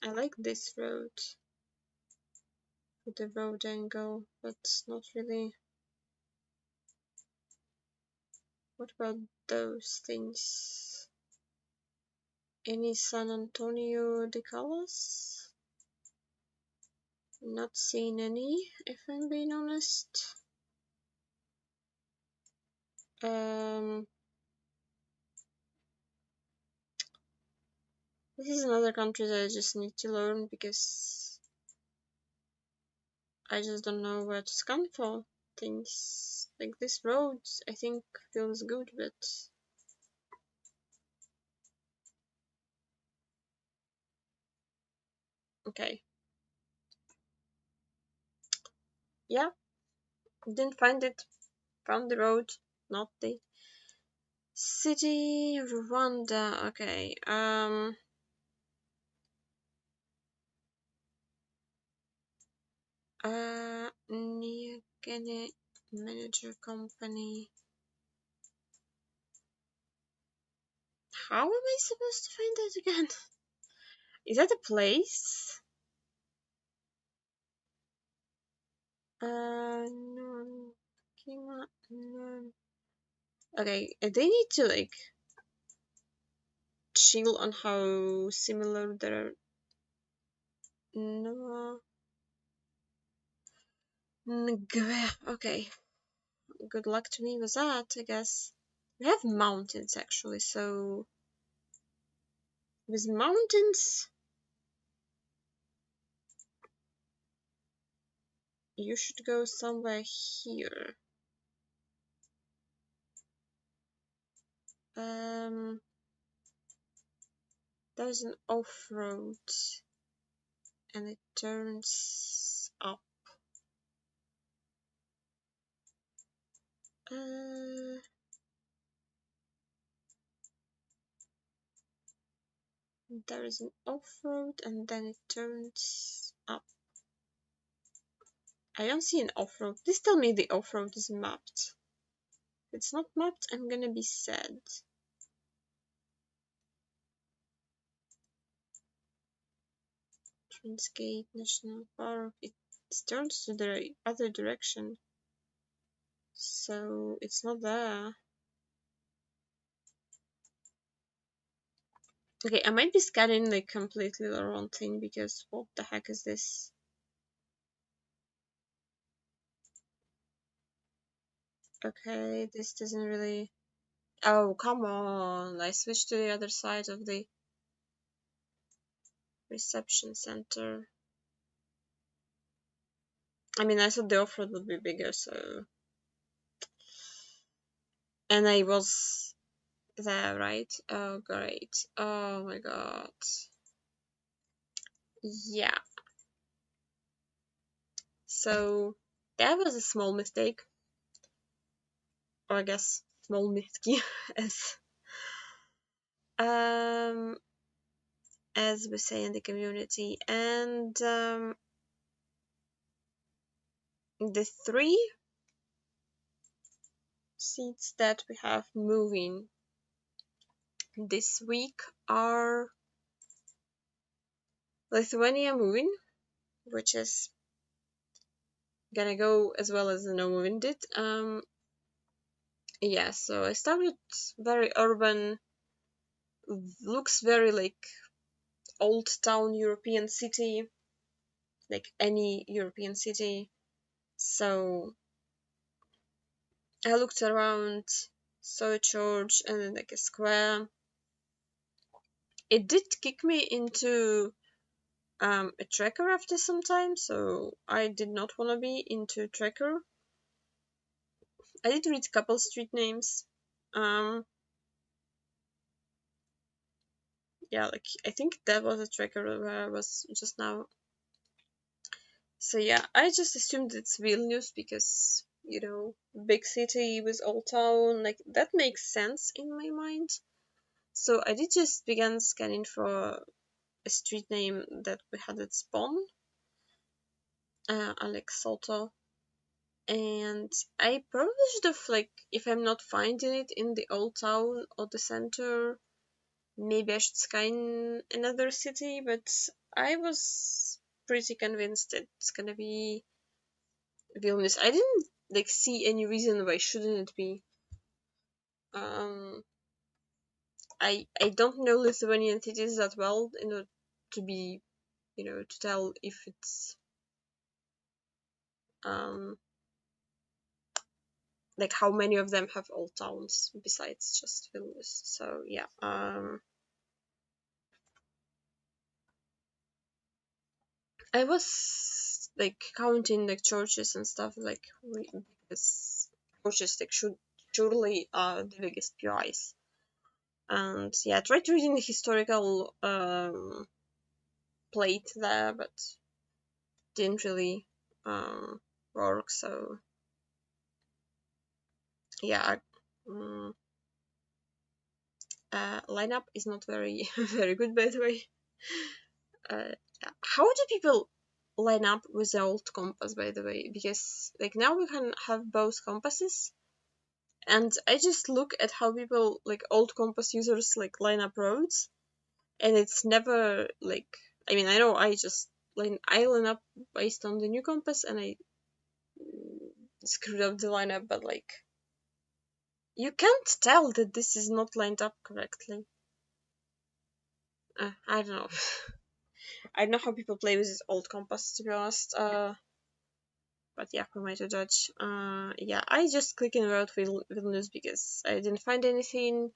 I like this road with the road angle, but not really. What about those things? Any San Antonio de Calas? Not seeing any, if I'm being honest. This is another country that I just need to learn because I just don't know where to scan for things. Like this road, I think feels good, but okay. Yeah, didn't find it. Found the road, not the city. Rwanda. Okay. Niagara Manager Company. How am I supposed to find that again? Is that a place? No. No. Okay, they need to like chill on how similar they're. No. Okay. Good luck to me with that, I guess. We have mountains actually, so with mountains you should go somewhere here. There's an off-road and it turns up. There is an off-road and then it turns up. I don't see an off-road. Please tell me the off-road is mapped. If it's not mapped, I'm gonna be sad. Transgate National Park. It turns to the other direction. So it's not there. Okay, I might be scanning like completely the wrong thing because what the heck is this? Okay, this doesn't really... Oh, come on. I switched to the other side of the reception center. I mean, I thought the off-road would be bigger, so... And I was there, right? Oh, great. Oh my god. Yeah. So, that was a small mistake. Or I guess, small misky, as we say in the community. And the three seats that we have moving this week are Lithuania Moving, which is gonna go as well as the No Moving did. Yeah, so I started very urban, looks very like old town European city, like any European city. So I looked around, saw a church and then like a square. It did kick me into a tracker after some time, so I did not want to be into tracker. I did read a couple street names. Um, yeah, like I think that was a tracker where I was just now. So yeah, I just assumed it's Vilnius because, you know, big city with old town, like that makes sense in my mind. So I did just begin scanning for a street name that we had at spawn, Alex Soto. And I probably should have, like, if I'm not finding it in the old town or the center, maybe I should scan another city, but I was pretty convinced it's gonna be Vilnius. I didn't like see any reason why shouldn't it be. Um, I don't know Lithuanian cities that well, you know, to be, you know, to tell if it's um like how many of them have old towns besides just Vilnius. So yeah, I was like counting like churches and stuff like because churches like should surely are the biggest PIs. And yeah, I tried reading the historical plate there, but didn't really work. So yeah, um, lineup is not very very good, by the way. How do people line up with the old compass, by the way? Because like now we can have both compasses, and I just look at how people like old compass users like line up roads, and it's never like, I mean, I know I line up based on the new compass, and I screwed up the lineup, but like you can't tell that this is not lined up correctly. I don't know. I don't know how people play with this old compass, to be honest. But yeah, who am I to judge? Yeah, I just clicked in route Vilnius because I didn't find anything.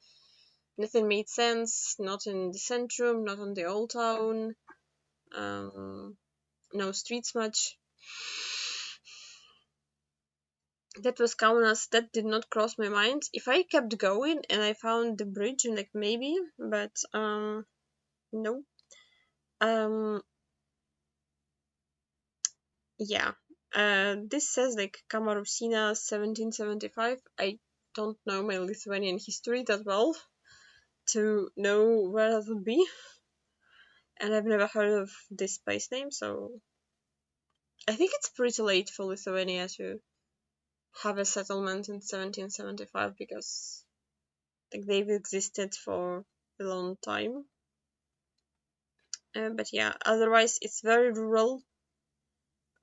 Nothing made sense. Not in the centrum, not on the old town. No streets much. That was Kaunas. That did not cross my mind. If I kept going and I found the bridge, like maybe, but no. Um, yeah. This says like Kamarusina 1775. I don't know my Lithuanian history that well to know where that would be, and I've never heard of this place name, so I think it's pretty late for Lithuania to have a settlement in 1775 because like they've existed for a long time. But yeah, otherwise it's very rural.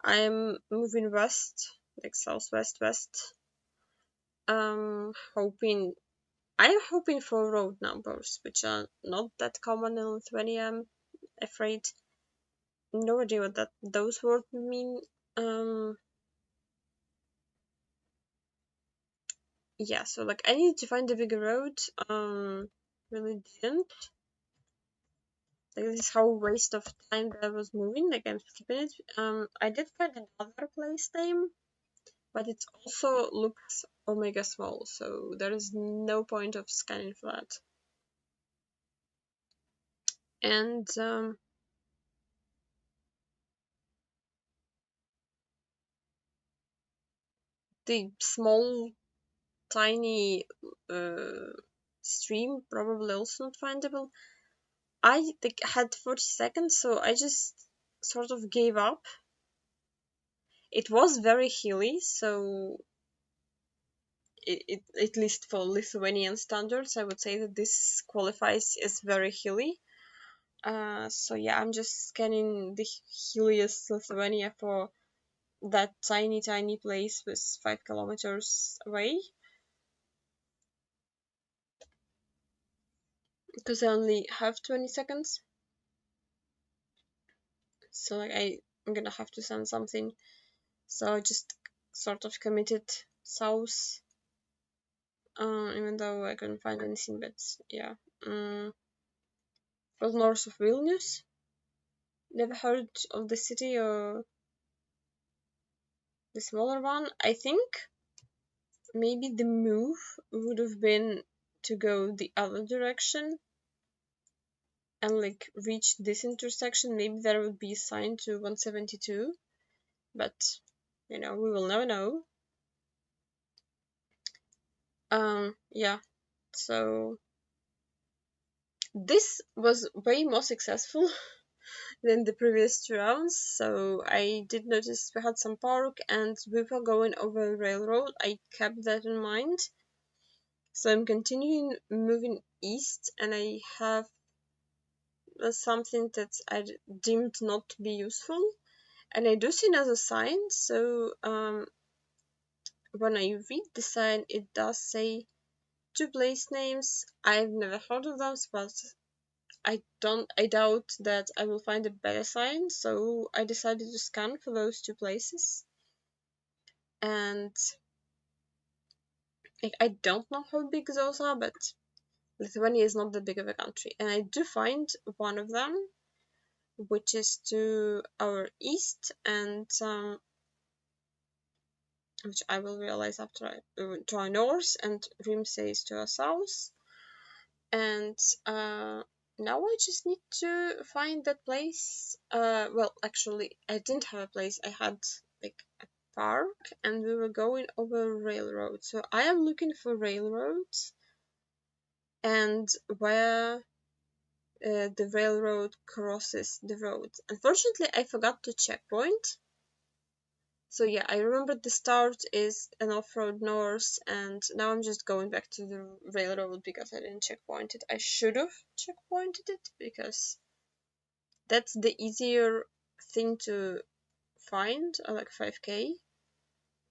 I'm moving west, like southwest west. Hoping I'm hoping for road numbers, which are not that common in Lithuania. I'm afraid. No idea what those words mean. Um, yeah, so like I needed to find a bigger road. Really didn't. Like this is how waste of time that I was moving. Like I'm skipping it. I did find another place name, but it also looks omega small, so there is no point of scanning for that. And the small, tiny stream probably also not findable. I like, had 40 seconds, so I just sort of gave up. It was very hilly, so at least for Lithuanian standards, I would say that this qualifies as very hilly. So yeah, I'm just scanning the hilliest Lithuania for that tiny place with 5 kilometers away, because I only have 20 seconds. So like I'm gonna have to send something. So I just sort of committed south, even though I couldn't find anything. But yeah, was north of Vilnius. Never heard of the city or the smaller one. I think maybe the move would have been to go the other direction and like reach this intersection. Maybe there would be a sign to 172, but you know, we will never know. Yeah, so this was way more successful than the previous 2 rounds. So I did notice we had some park and we were going over a railroad. I kept that in mind. So I'm continuing moving east, and I have something that I deemed not to be useful, and I do see another sign. So when I read the sign, it does say 2 place names. I've never heard of those, but I doubt that I will find a better sign, so I decided to scan for those 2 places. And I don't know how big those are, but Lithuania is not that big of a country. And I do find one of them, which is to our east, and which I will realize after I to our north, and Rimsey is to our south. And now I just need to find that place. Well, actually, I didn't have a place. I had like a park, and we were going over a railroad. So I am looking for railroads and where the railroad crosses the road. Unfortunately, I forgot to checkpoint. So yeah, I remember the start is an off-road north, and now I'm just going back to the railroad because I didn't checkpoint it. I should have checkpointed it because that's the easier thing to find, like 5K,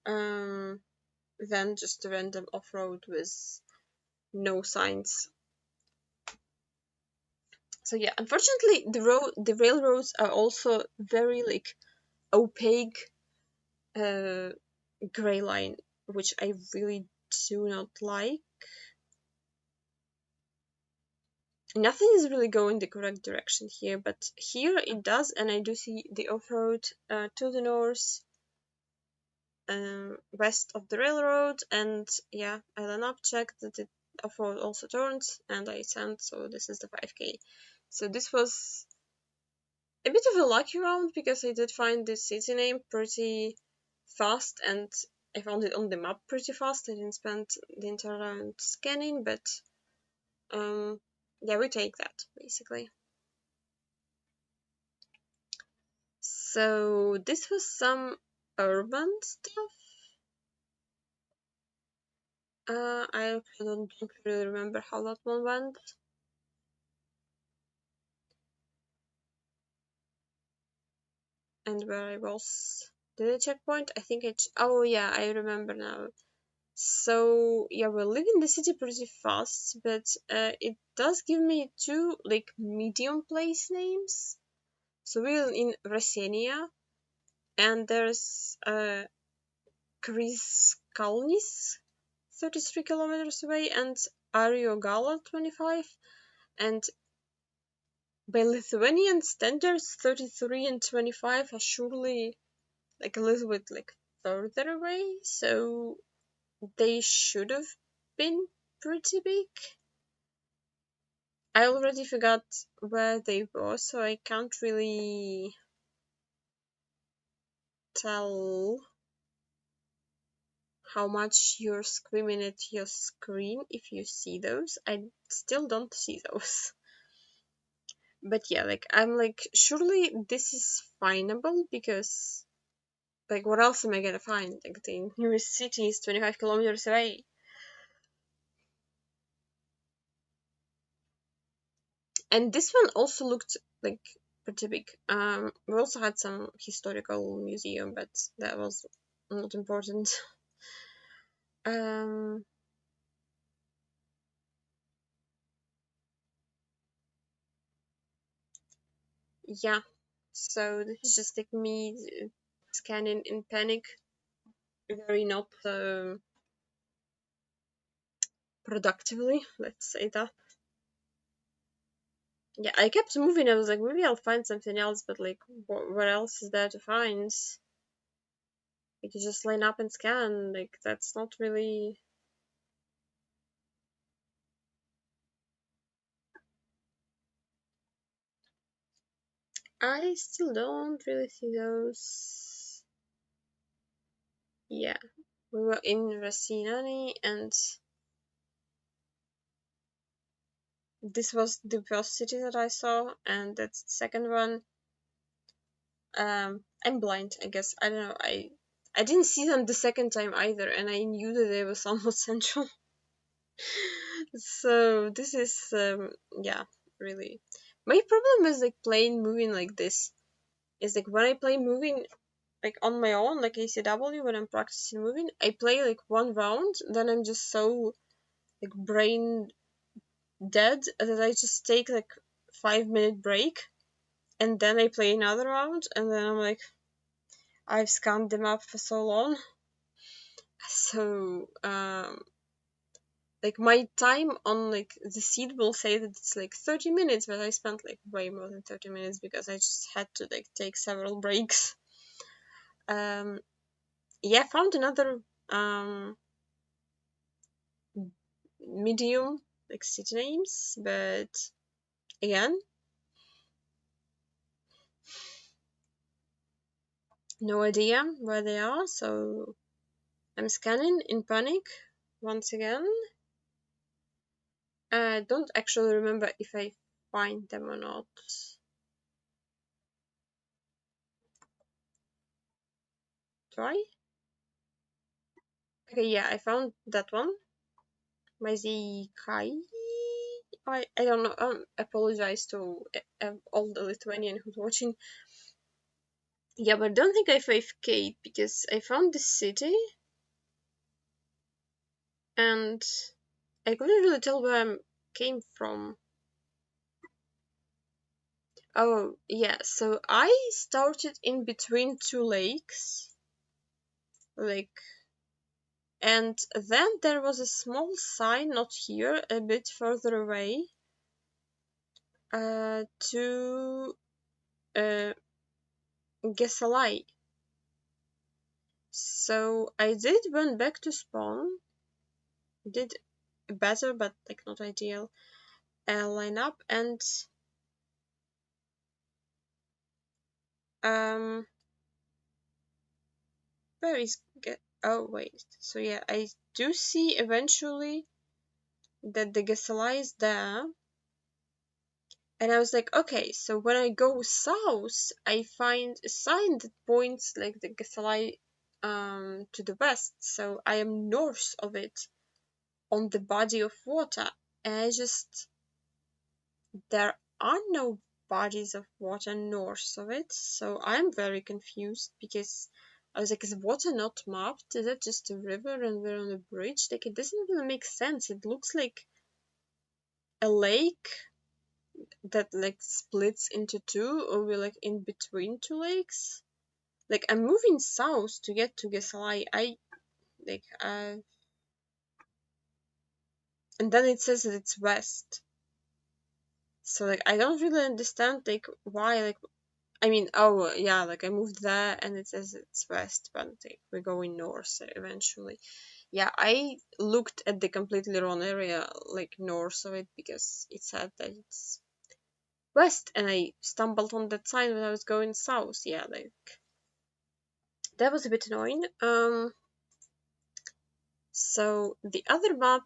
than just a random off-road with no signs. So yeah, unfortunately, the railroads are also very like opaque, gray line, which I really do not like. Nothing is really going the correct direction here, but here it does, and I do see the off-road to the north, west of the railroad, and yeah, I then up checked that the off-road also turns, and I sent, so this is the 5K. So this was a bit of a lucky round because I did find the city name pretty fast, and I found it on the map pretty fast. I didn't spend the entire round scanning, but yeah, we take that basically. So this was some urban stuff. I don't really remember how that one went. And where I was. Did I checkpoint? I think oh yeah, I remember now. So yeah, we're leaving the city pretty fast, but it does give me 2 like medium place names. So we're in Rasenia, and there's Kriskalnis, 33 kilometers away, and Ariogala, 25. And by Lithuanian standards, 33 and 25 are surely like a little bit like further away, so they should have been pretty big. I already forgot where they were, so I can't really tell how much you're screaming at your screen if you see those. I still don't see those. But yeah, like I'm like, surely this is findable because like what else am I gonna find? Like the nearest city is 25 kilometers away. And this one also looked like pretty big. We also had some historical museum, but that was not important. Yeah, so this is just like me scanning in panic, very not productively, let's say that. Yeah, I kept moving. I was like, maybe I'll find something else, but like, what else is there to find? You could just line up and scan. Like, that's not really. I still don't really see those. Yeah, we were in Rasinani, and this was the first city that I saw, and that's the second one. I'm blind, I guess. I don't know. I didn't see them the second time either, and I knew that they were somewhat central. So this is yeah, really. My problem is like playing moving like this. Is like when I play moving like on my own, like ACW, when I'm practicing moving, I play like one round, then I'm just so like brain dead that I just take like 5 minute break, and then I play another round, and then I'm like, I've scanned them up for so long. So like my time on like the seed will say that it's like 30 minutes, but I spent like way more than 30 minutes because I just had to like take several breaks. Yeah, I found another medium like city names, but again, no idea where they are, so I'm scanning in panic once again. I don't actually remember if I find them or not. Try? Okay, yeah, I found that one. My Z Kai. I don't know. Apologize to all the Lithuanian who's watching. Yeah, but I don't think I 5K'd because I found this city and I couldn't really tell where I came from. Oh, yeah, so I started in between two lakes, like, and then there was a small sign, not here, a bit further away, to Gesalai. So I did went back to spawn, did better, but like not ideal, line up, and um, where is get? Oh wait, so yeah, I do see eventually that the Gesalai is there. And I was like, okay, so when I go south, I find a sign that points like the Gasalai to the west. So I am north of it on the body of water. And I just, there are no bodies of water north of it. So I'm very confused because I was like, is water not mapped? Is it just a river and we're on a bridge? Like, it doesn't really make sense. It looks like a lake that like splits into two, or we're like in between two lakes. Like I'm moving south to get to Gesalai. I like and then it says that it's west. So like I don't really understand like why like I mean oh yeah like I moved there and it says it's west, but like, we're going north eventually. Yeah, I looked at the completely wrong area like north of it because it said that it's west, and I stumbled on that sign when I was going south. Yeah, like that was a bit annoying. So the other map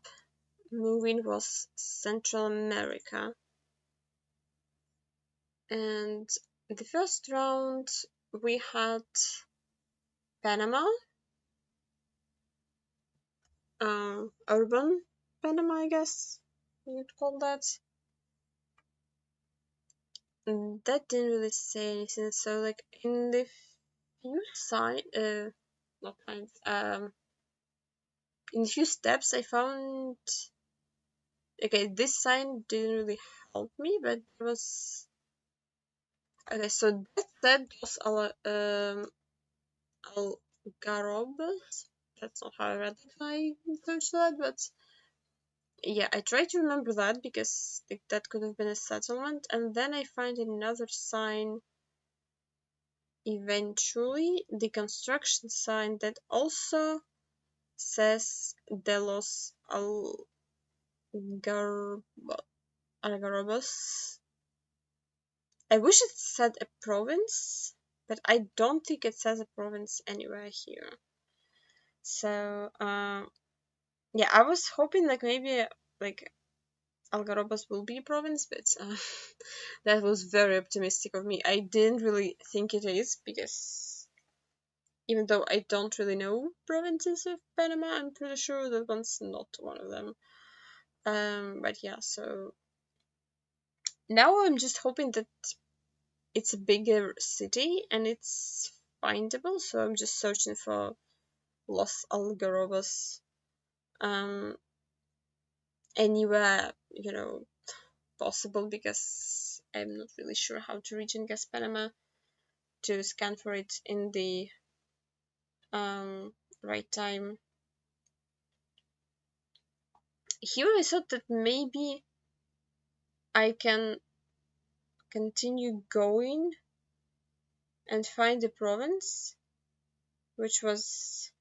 moving was Central America, and the first round we had Panama, urban Panama, I guess you'd call that. that didn't really say anything. So like in the few not signs, in a few steps I found, okay, this sign didn't really help me, but there was, okay, so that was Algarobos. That's not how I read it when I searched that, but yeah, I tried to remember that because that could have been a settlement, and then I find another sign eventually, the construction sign that also says Delos Algarobos. I wish it said a province, but I don't think it says a province anywhere here. So, yeah, I was hoping like maybe like Algarobos will be a province, but that was very optimistic of me. I didn't really think it is, because even though I don't really know provinces of Panama, I'm pretty sure that one's not one of them. But yeah, so now I'm just hoping that it's a bigger city and it's findable, so I'm just searching for Los Algarobos anywhere, possible, because I'm not really sure how to reach in Panama to scan for it in the right time. Here I thought that maybe I can continue going and find the province, which was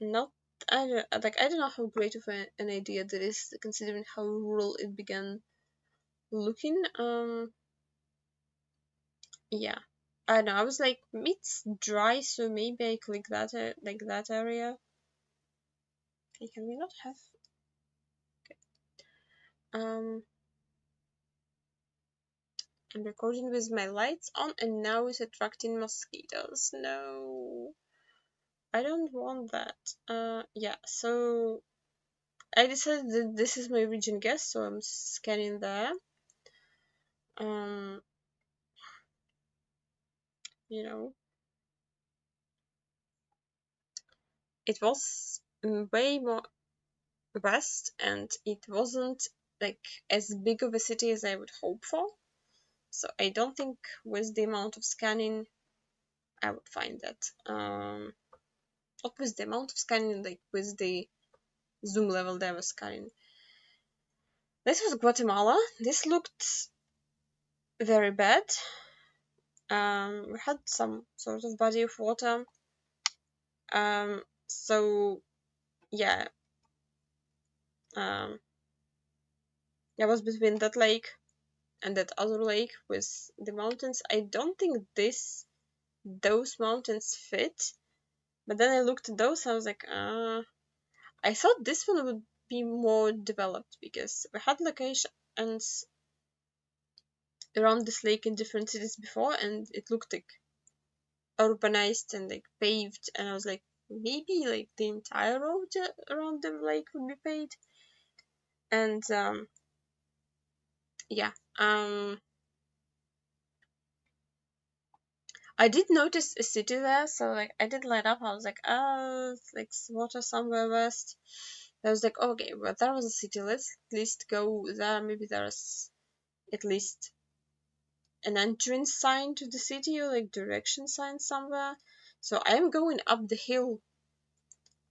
not, I don't know how great of an idea that is, considering how rural it began looking. Yeah, I don't know, I was like, it's dry, so maybe I click that like that area. Okay, can we not have, okay. I'm recording with my lights on, and now it's attracting mosquitoes. No, I don't want that. Yeah, so I decided that this is my region guess, so I'm scanning there. Um, you know, it was way more west, and it wasn't like as big of a city as I would hope for. So I don't think with the amount of scanning I would find that. Not with the amount of scanning, like with the zoom level that I was scanning. This was Guatemala. This looked very bad. We had some sort of body of water. So yeah, I was between that lake and that other lake with the mountains. I don't think those mountains fit. But then I looked at those, I was like, I thought this one would be more developed, because we had locations around this lake in different cities before, and it looked like urbanized and like paved, and I was like, maybe like the entire road around the lake would be paved. And yeah, I did notice a city there, so like I did light up. I was like, oh, it's like water somewhere west. I was like, okay, well, that was a city. Let's at least go there. Maybe there's at least an entrance sign to the city, or like direction sign somewhere. So I'm going up the hill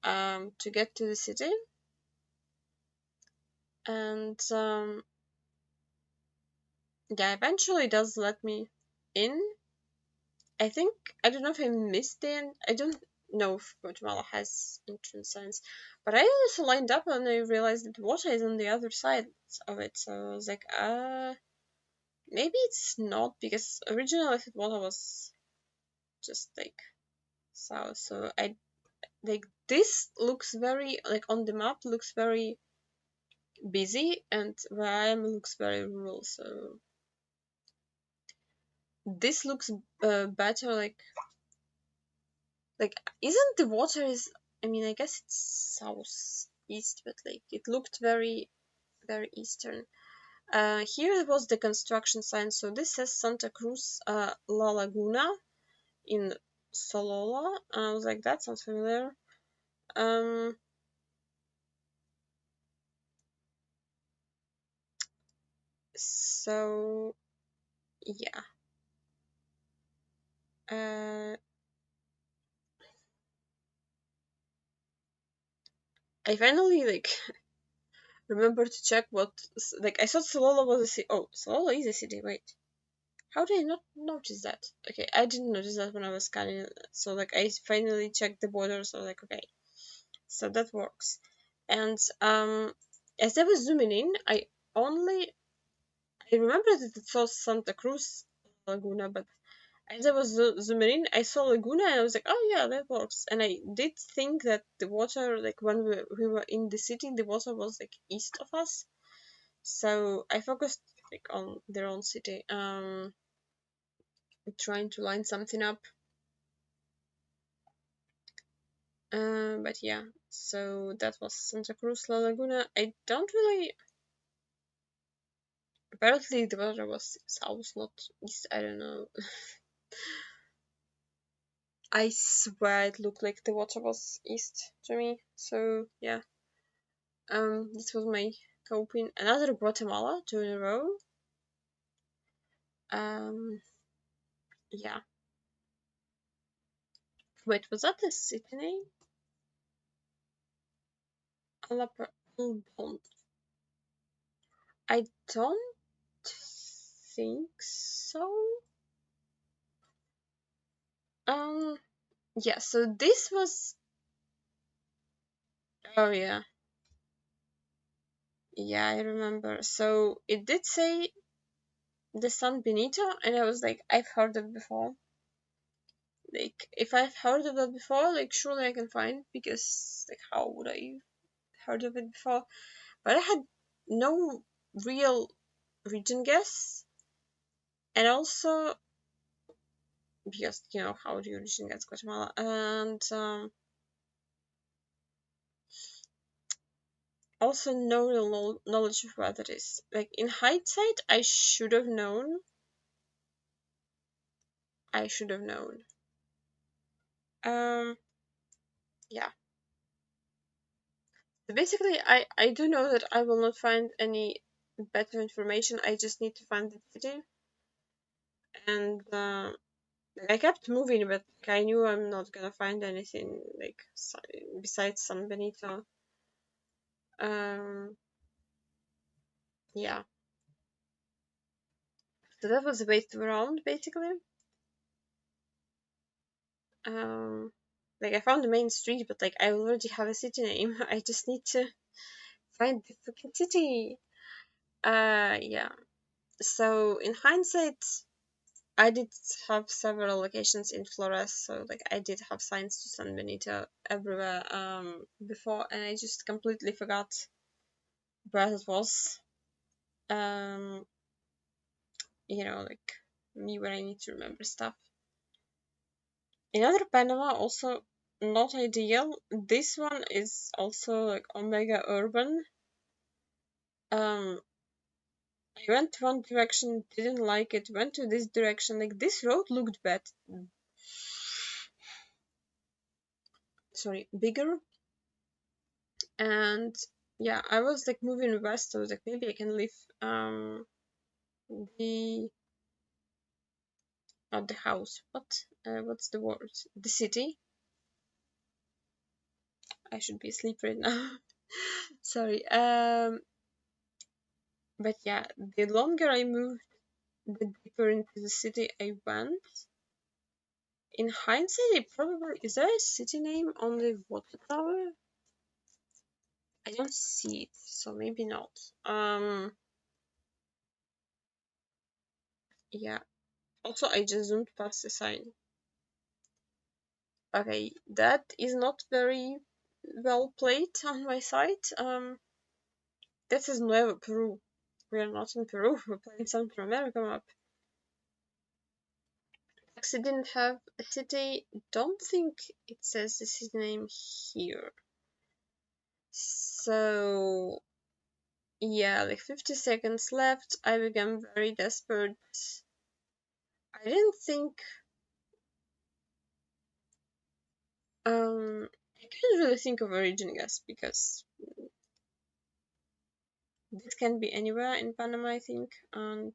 to get to the city, and yeah, eventually it does let me in. I think, I don't know if I missed the I don't know if Guatemala has entrance signs, but I also lined up and I realized that water is on the other side of it, so I was like, maybe it's not, because originally I thought water was just like south. So I like, this looks very, like on the map, looks very busy, and where I am looks very rural. So this looks better, like isn't the water is, I mean, I guess it's southeast, but like it looked very very eastern. Here was the construction sign. So this says Santa Cruz La Laguna in Solola. I was like, that sounds familiar. So yeah. I finally like remember to check what, like, I thought Solola was a city. Oh, Solola is a city. Wait, how did I not notice that? Okay, I didn't notice that when I was scanning it. So like I finally checked the border. So like, okay, so that works. And as I was zooming in, I remember that it was Santa Cruz Laguna, but as I was zooming in, I saw Laguna and I was like, oh yeah, that works. And I did think that the water, like when we were in the city, the water was like east of us. So I focused like on their own city, trying to line something up. But yeah, so that was Santa Cruz La Laguna. I don't really. Apparently, the water was south, not east. I don't know. I swear it looked like the water was east to me. So yeah, this was my coping. Another Guatemala, 2 in a row. Yeah. Wait, was that the city name? Alabon. I don't think so. Yeah. So this was. Oh yeah. Yeah, I remember. So it did say the San Benito, and I was like, I've heard of it before. Like, if I've heard of that before, like, surely I can find, because, like, how would I heard of it before? But I had no real region guess, and also because you know how do you region guess Guatemala, and also no real knowledge of where that is. Like in hindsight, I should have known. I should have known. Yeah. So basically, I do know that I will not find any better information. I just need to find the city, and I kept moving, but I knew I'm not gonna find anything like besides San Benito. Yeah. So that was the way around basically. Like I found the main street, but like I already have a city name. I just need to find the fucking city. Yeah. So in hindsight, I did have several locations in Flores, so like I did have signs to San Benito everywhere before, and I just completely forgot where it was. You know, like me when I need to remember stuff. Another Panama, also not ideal. This one is also like omega urban. I went one direction, didn't like it, went to this direction. Like this road looked bigger. And yeah, I was like moving west. I was like, maybe I can leave the not the house. What's the word? The city. I should be asleep right now. Sorry. But yeah, the longer I moved, the deeper into the city I went. In hindsight, it probably is there a city name on the water tower? I don't see it, so maybe not. Yeah. Also, I just zoomed past the sign. Okay, that is not very well played on my side. This is Nuevo Peru. We are not in Peru. We're playing Central America map. Actually, didn't have a city. Don't think it says the city name here. So Yeah, like 50 seconds left. I became very desperate. I didn't think. I can't really think of a region guess because this can be anywhere in Panama, I think. And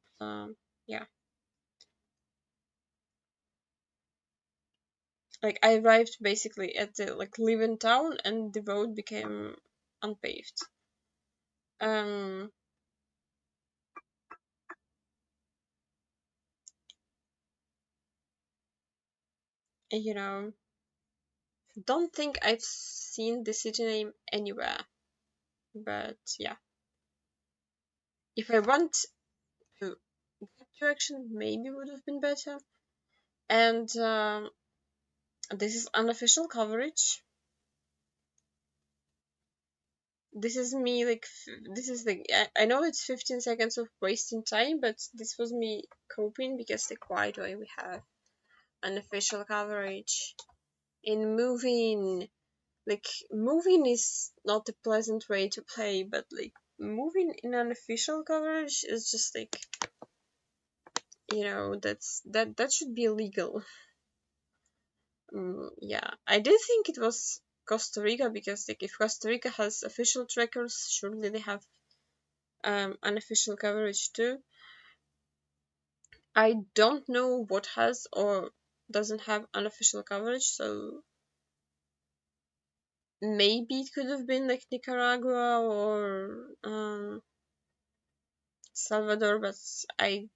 yeah, like I arrived basically at the like leaving town, and the road became unpaved. Um, you know, don't think I've seen the city name anywhere, but yeah, if I want to that direction, maybe would have been better. And this is unofficial coverage. This is me like this is like I know it's 15 seconds of wasting time, but this was me coping because like why do we have unofficial coverage in moving? Like moving is not a pleasant way to play, but like moving in unofficial coverage is just like that should be illegal. Yeah, I did think it was Costa Rica because like if Costa Rica has official trackers, surely they have unofficial coverage too. I don't know what has or doesn't have unofficial coverage, so maybe it could have been like Nicaragua or Salvador, but I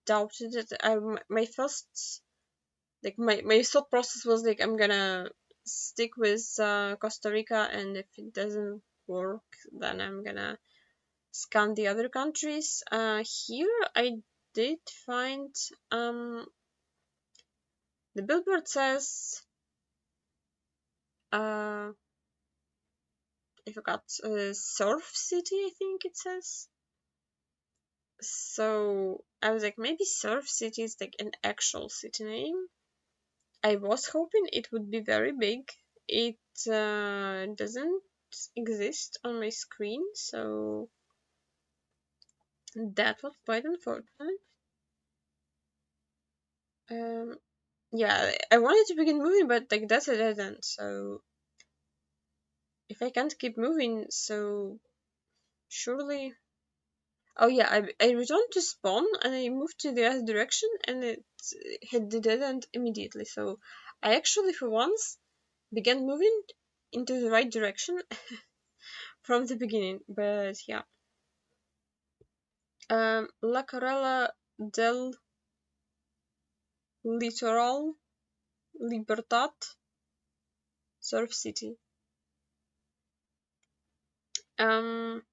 doubted it. My first my thought process was like I'm gonna stick with Costa Rica, and if it doesn't work, then I'm gonna scan the other countries. Here I did find the billboard says uh I forgot Surf City, I think it says. So I was like, maybe Surf City is like an actual city name. I was hoping it would be very big. It doesn't exist on my screen, so that was quite unfortunate. Um, yeah, I wanted to begin moving, but like that's a dead end. So if I can't keep moving, so surely. Oh yeah, I returned to spawn and I moved to the other direction and it hit the dead end immediately. So I actually for once began moving into the right direction from the beginning. But yeah. La Corella del Litoral Libertad Surf City. Um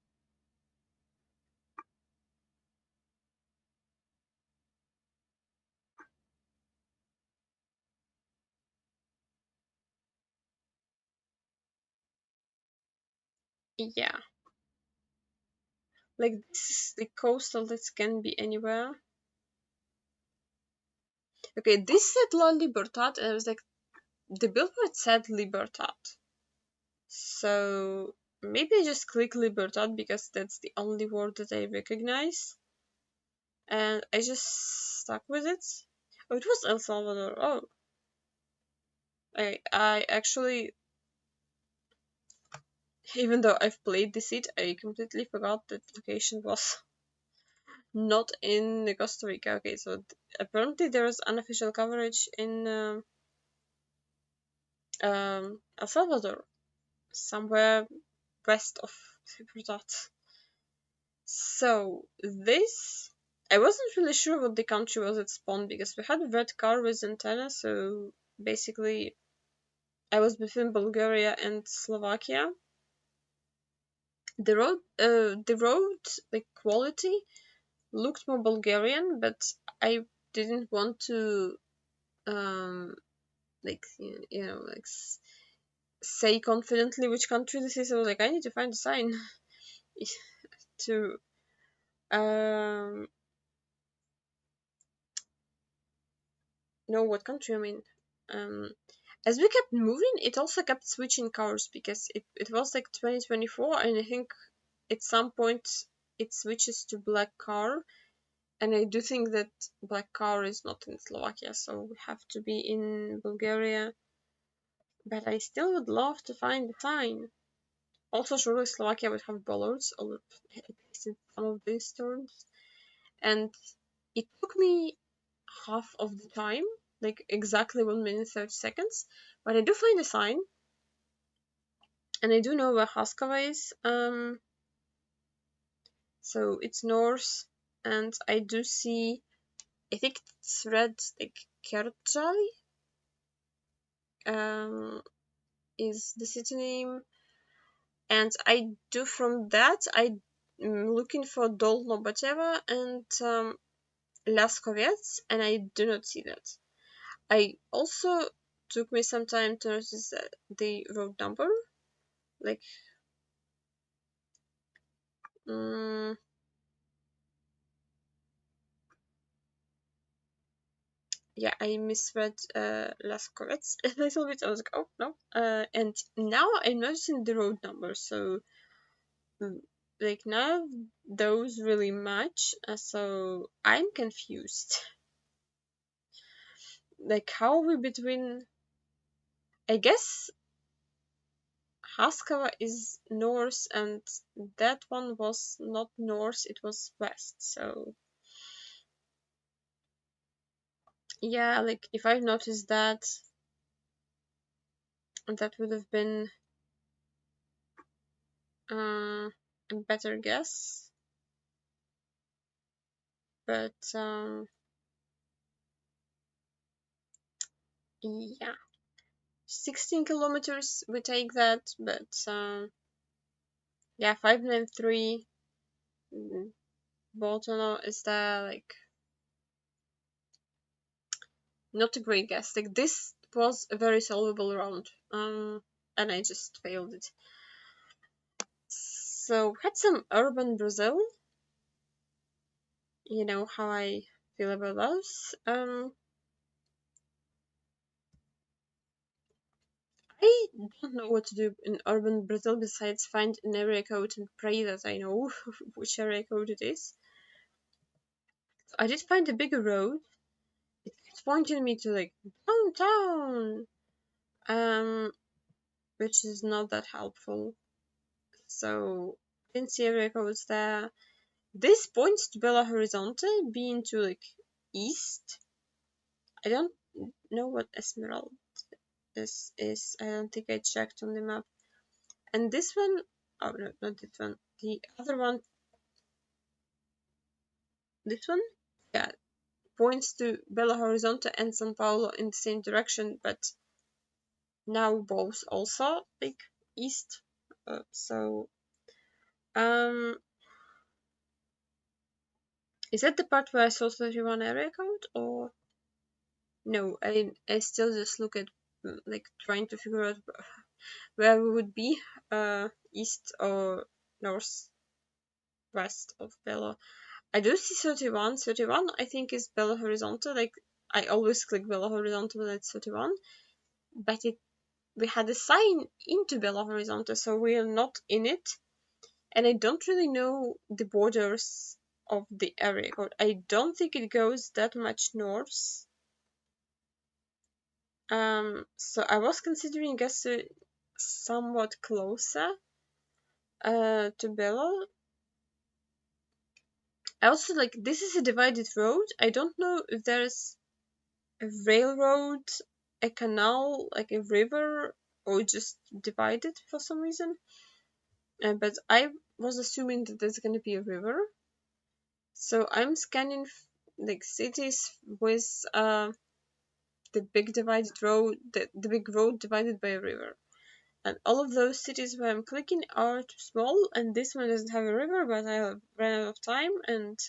yeah. Like this is the coastal that can be anywhere. Okay, this said La Libertad and I was like the billboard said Libertad. So maybe I just click Libertad because that's the only word that I recognize. And I just stuck with it. Oh, it was El Salvador. Oh, I actually, even though I've played the seat, I completely forgot that the location was not in Costa Rica. Okay, so apparently there is unofficial coverage in El Salvador, somewhere west of Libertad. So this, I wasn't really sure what the country was at spawn because we had a red car with antenna. So basically, I was between Bulgaria and Slovakia. The road like quality looked more Bulgarian, but I didn't want to um like like say confidently which country this is. I was like, I need to find a sign to um know what country I'm in. As we kept moving, it also kept switching cars because it was like 2024, and I think at some point it switches to black car, and I do think that black car is not in Slovakia, so we have to be in Bulgaria. But I still would love to find the sign. Also, surely Slovakia would have bollards, at least in some of these terms. And it took me half of the time, like exactly 1 minute 30 seconds, but I do find a sign, and I do know where Haskava is. So it's north, and I do see, I think it's red, like Kertjali, is the city name, and I do from that I'm looking for Dolno Bateva and Laskovets, and I do not see that. I also took me some time to notice the road number, like yeah, I misread Laskovets a little bit. I was like, oh no, and now I'm noticing the road number, so like none of those really match, so I'm confused. Like, how are we between? I guess Haskava is north, and that one was not north, it was west. So yeah, like if I noticed that, that would have been a better guess. But yeah, 16 kilometers we take that, but yeah, 593 Boltono is that, like, not a great guess. Like, this was a very solvable round, and I just failed it. So had some urban Brazil. You know how I feel about those. I don't know what to do in urban Brazil besides find an area code and pray that I know which area code it is. So I did find a bigger road. It's pointing me to like downtown, which is not that helpful. So didn't see area codes there. This points to Belo Horizonte, being to like east. I don't know what Esmeralda this is. I don't think I checked on the map. And this one, oh no, not this one. The other one, this one, yeah, points to Belo Horizonte and São Paulo in the same direction, but now both also like east. So, is that the part where I saw 31 area code, or no? I still just look at like trying to figure out where we would be, east or north west of Belo. I do see 31. 31 I think is Belo Horizonte. Like, I always click Belo Horizonte when it's 31, but we had a sign into Belo Horizonte, so we are not in it. And I don't really know the borders of the area code. I don't think it goes that much north. So I was considering Geoguessr somewhat closer to Belo. I also, like, this is a divided road. I don't know if there's a railroad, a canal, like a river, or just divided for some reason. But I was assuming that there's gonna be a river. So I'm scanning like cities with the big divided road, the big road divided by a river. And all of those cities where I'm clicking are too small, and this one doesn't have a river, but I ran out of time, and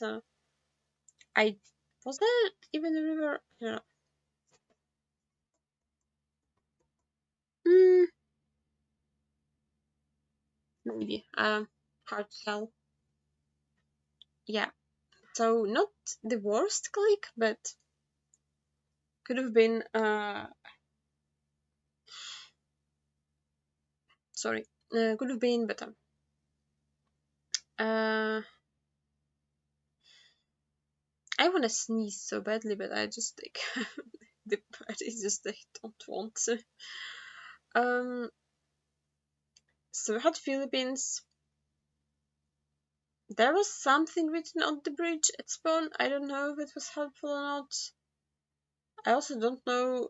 I was there even a river? I don't know. Maybe. Hard to tell. Yeah. So not the worst click, but could have been sorry. Could have been better. I want to sneeze so badly, but I just like the body just I don't want to. So we had Philippines. There was something written on the bridge at spawn. I don't know if it was helpful or not. I also don't know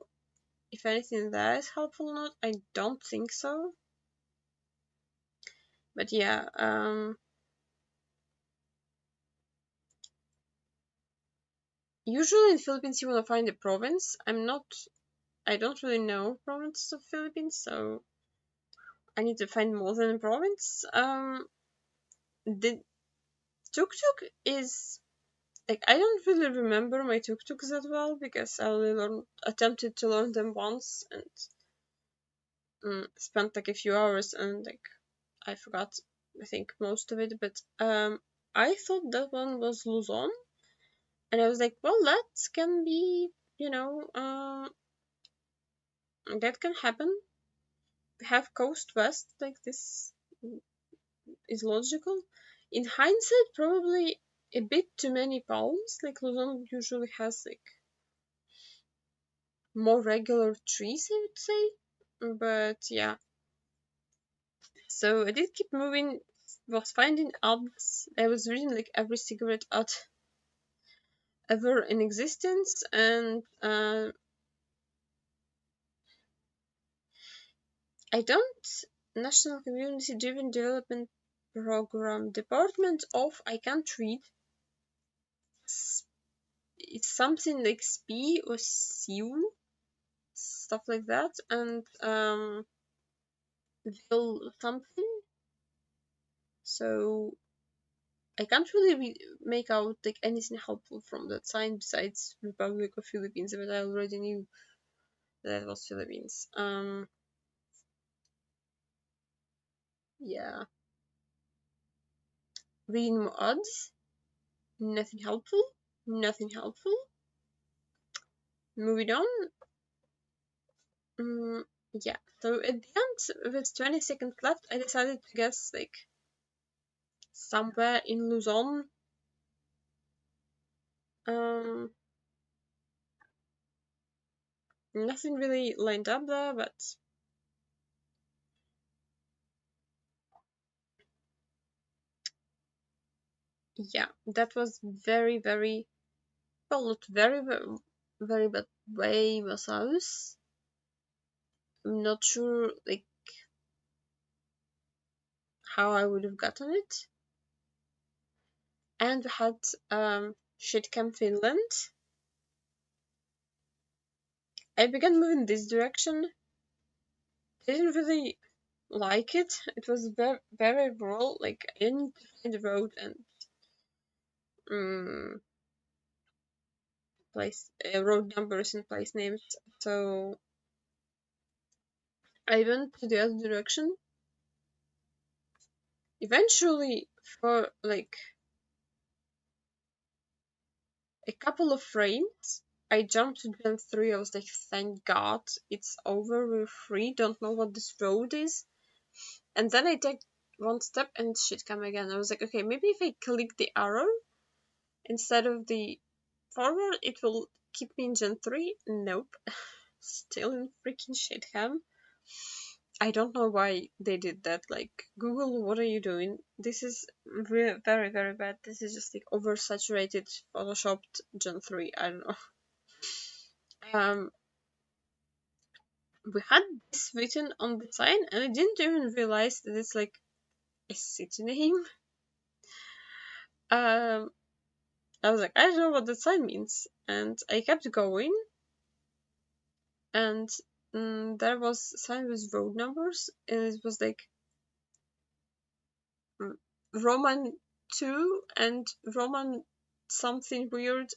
if anything there is helpful or not. I don't think so. But yeah, usually in Philippines you want to find a province. I don't really know provinces of Philippines, so I need to find more than a province. The tuk-tuk is like I don't really remember my tuk-tuks that well because I only attempted to learn them once and spent like a few hours and like I forgot I think most of it. But I thought that one was Luzon, and I was like, well, that can be, that can happen. We have Coast West, like this is logical. In hindsight, probably a bit too many palms. Like Luzon usually has like more regular trees, I would say. But yeah. So I did keep moving, was finding ads. I was reading like every cigarette ad ever in existence, and I don't National Community Driven Development Program Department of I can't read. It's something like SPI or SIU, stuff like that, and will something. So I can't really make out like anything helpful from that sign besides Republic of Philippines, but I already knew that it was Philippines. Yeah. Reading more odds. Nothing helpful. Nothing helpful. Moving on. Yeah. So at the end, with 20 seconds left, I decided to guess like somewhere in Luzon. Nothing really lined up there, but yeah, that was very, very well, not very, very bad way was south. I'm not sure like how I would have gotten it. And we had Shitcam Finland. I began moving this direction. I didn't really like it. It was very, very rural. Like I didn't find the road and place road numbers and place names. So I went to the other direction. Eventually, for like a couple of frames, I jumped to Gen 3. I was like, thank God, it's over. We're free. Don't know what this road is. And then I take one step and shit come again. I was like, okay, maybe if I click the arrow instead of the forward, it will keep me in Gen 3. Nope. Still in freaking shitham. I don't know why they did that. Like, Google, what are you doing? This is very, very bad. This is just like oversaturated, photoshopped Gen 3. I don't know. We had this written on the sign, and I didn't even realize that it's like a city name. I was like, I don't know what the sign means, and I kept going, and there was a sign with road numbers, and it was like Roman 2 and Roman something weird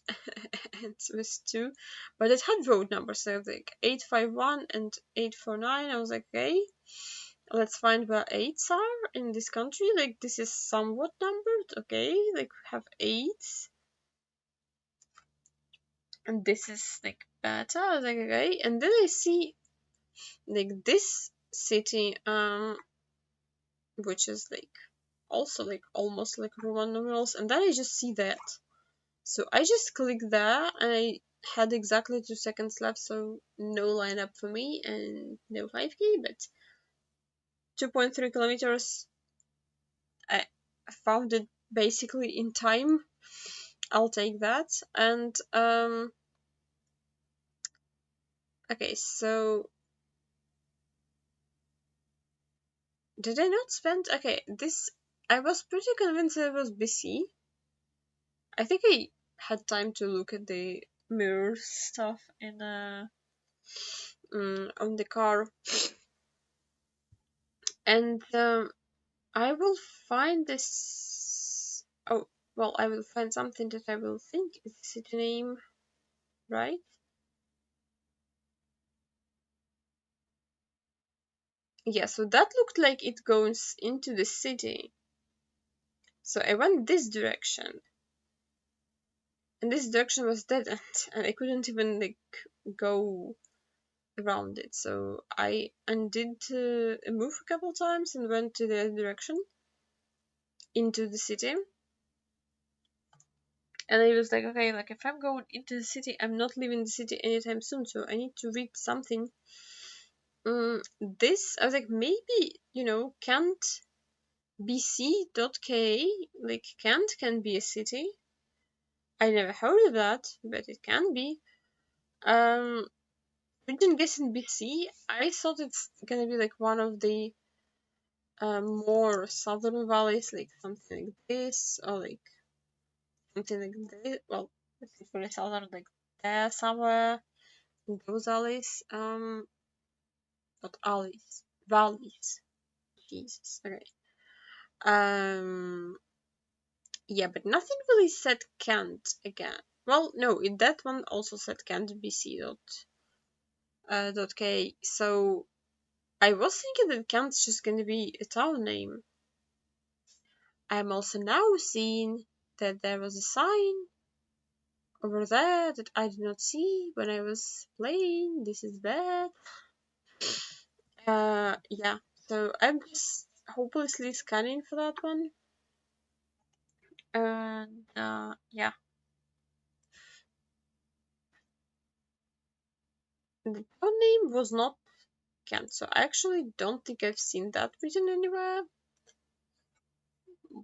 and with 2, but it had road numbers, so like 851 and 849. I was like, okay, let's find where 8s are in this country. Like, this is somewhat numbered, okay, like we have 8s, and this is like better. I was like, okay, and then I see like this city, which is like also like almost like Roman numerals, and then I just see that. So I just click there, and I had exactly 2 seconds left, so no lineup for me and no 5k, but 2.3 kilometers. I found it basically in time. I'll take that. And okay, so did I not spend? Okay, this I was pretty convinced it was BC. I think I had time to look at the mirror stuff in on the car, and I will find this. Oh, well, I will find something that I will think is the city name, right? Yeah, so that looked like it goes into the city. So I went this direction, and this direction was dead end, and I couldn't even like go around it. So I undid a move a couple times and went to the other direction into the city. And I was like, okay, like if I'm going into the city, I'm not leaving the city anytime soon, so I need to read something. This I was like, maybe Kent BC.k, like Kent can be a city. I never heard of that, but it can be. We didn't guess in BC. I thought it's gonna be like one of the more southern valleys, like something like this, or like something like this. Well, it's very southern, like there somewhere in those alleys. Not alleys, valleys. Jesus. Okay. Yeah, but nothing really said Kent again. Well, no, that one also said Kent BC dot K. So I was thinking that Kent's just gonna be a town name. I'm also now seeing that there was a sign over there that I did not see when I was playing. This is bad. Yeah. So I'm just hopelessly scanning for that one. And yeah. The town name was not Kent, so I actually don't think I've seen that written anywhere.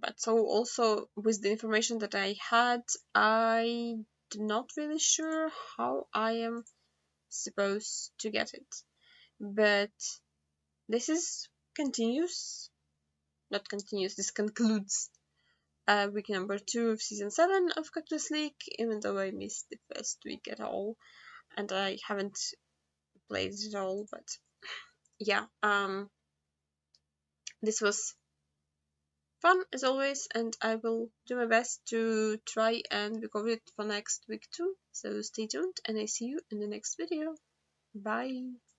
But so also with the information that I had, I'm not really sure how I am supposed to get it. But this is continues, not continues, this concludes week number 2 of season 7 of Cactus League, even though I missed the first week at all, and I haven't played it all, but yeah, this was fun as always, and I will do my best to try and record it for next week too. So stay tuned, and I see you in the next video. Bye.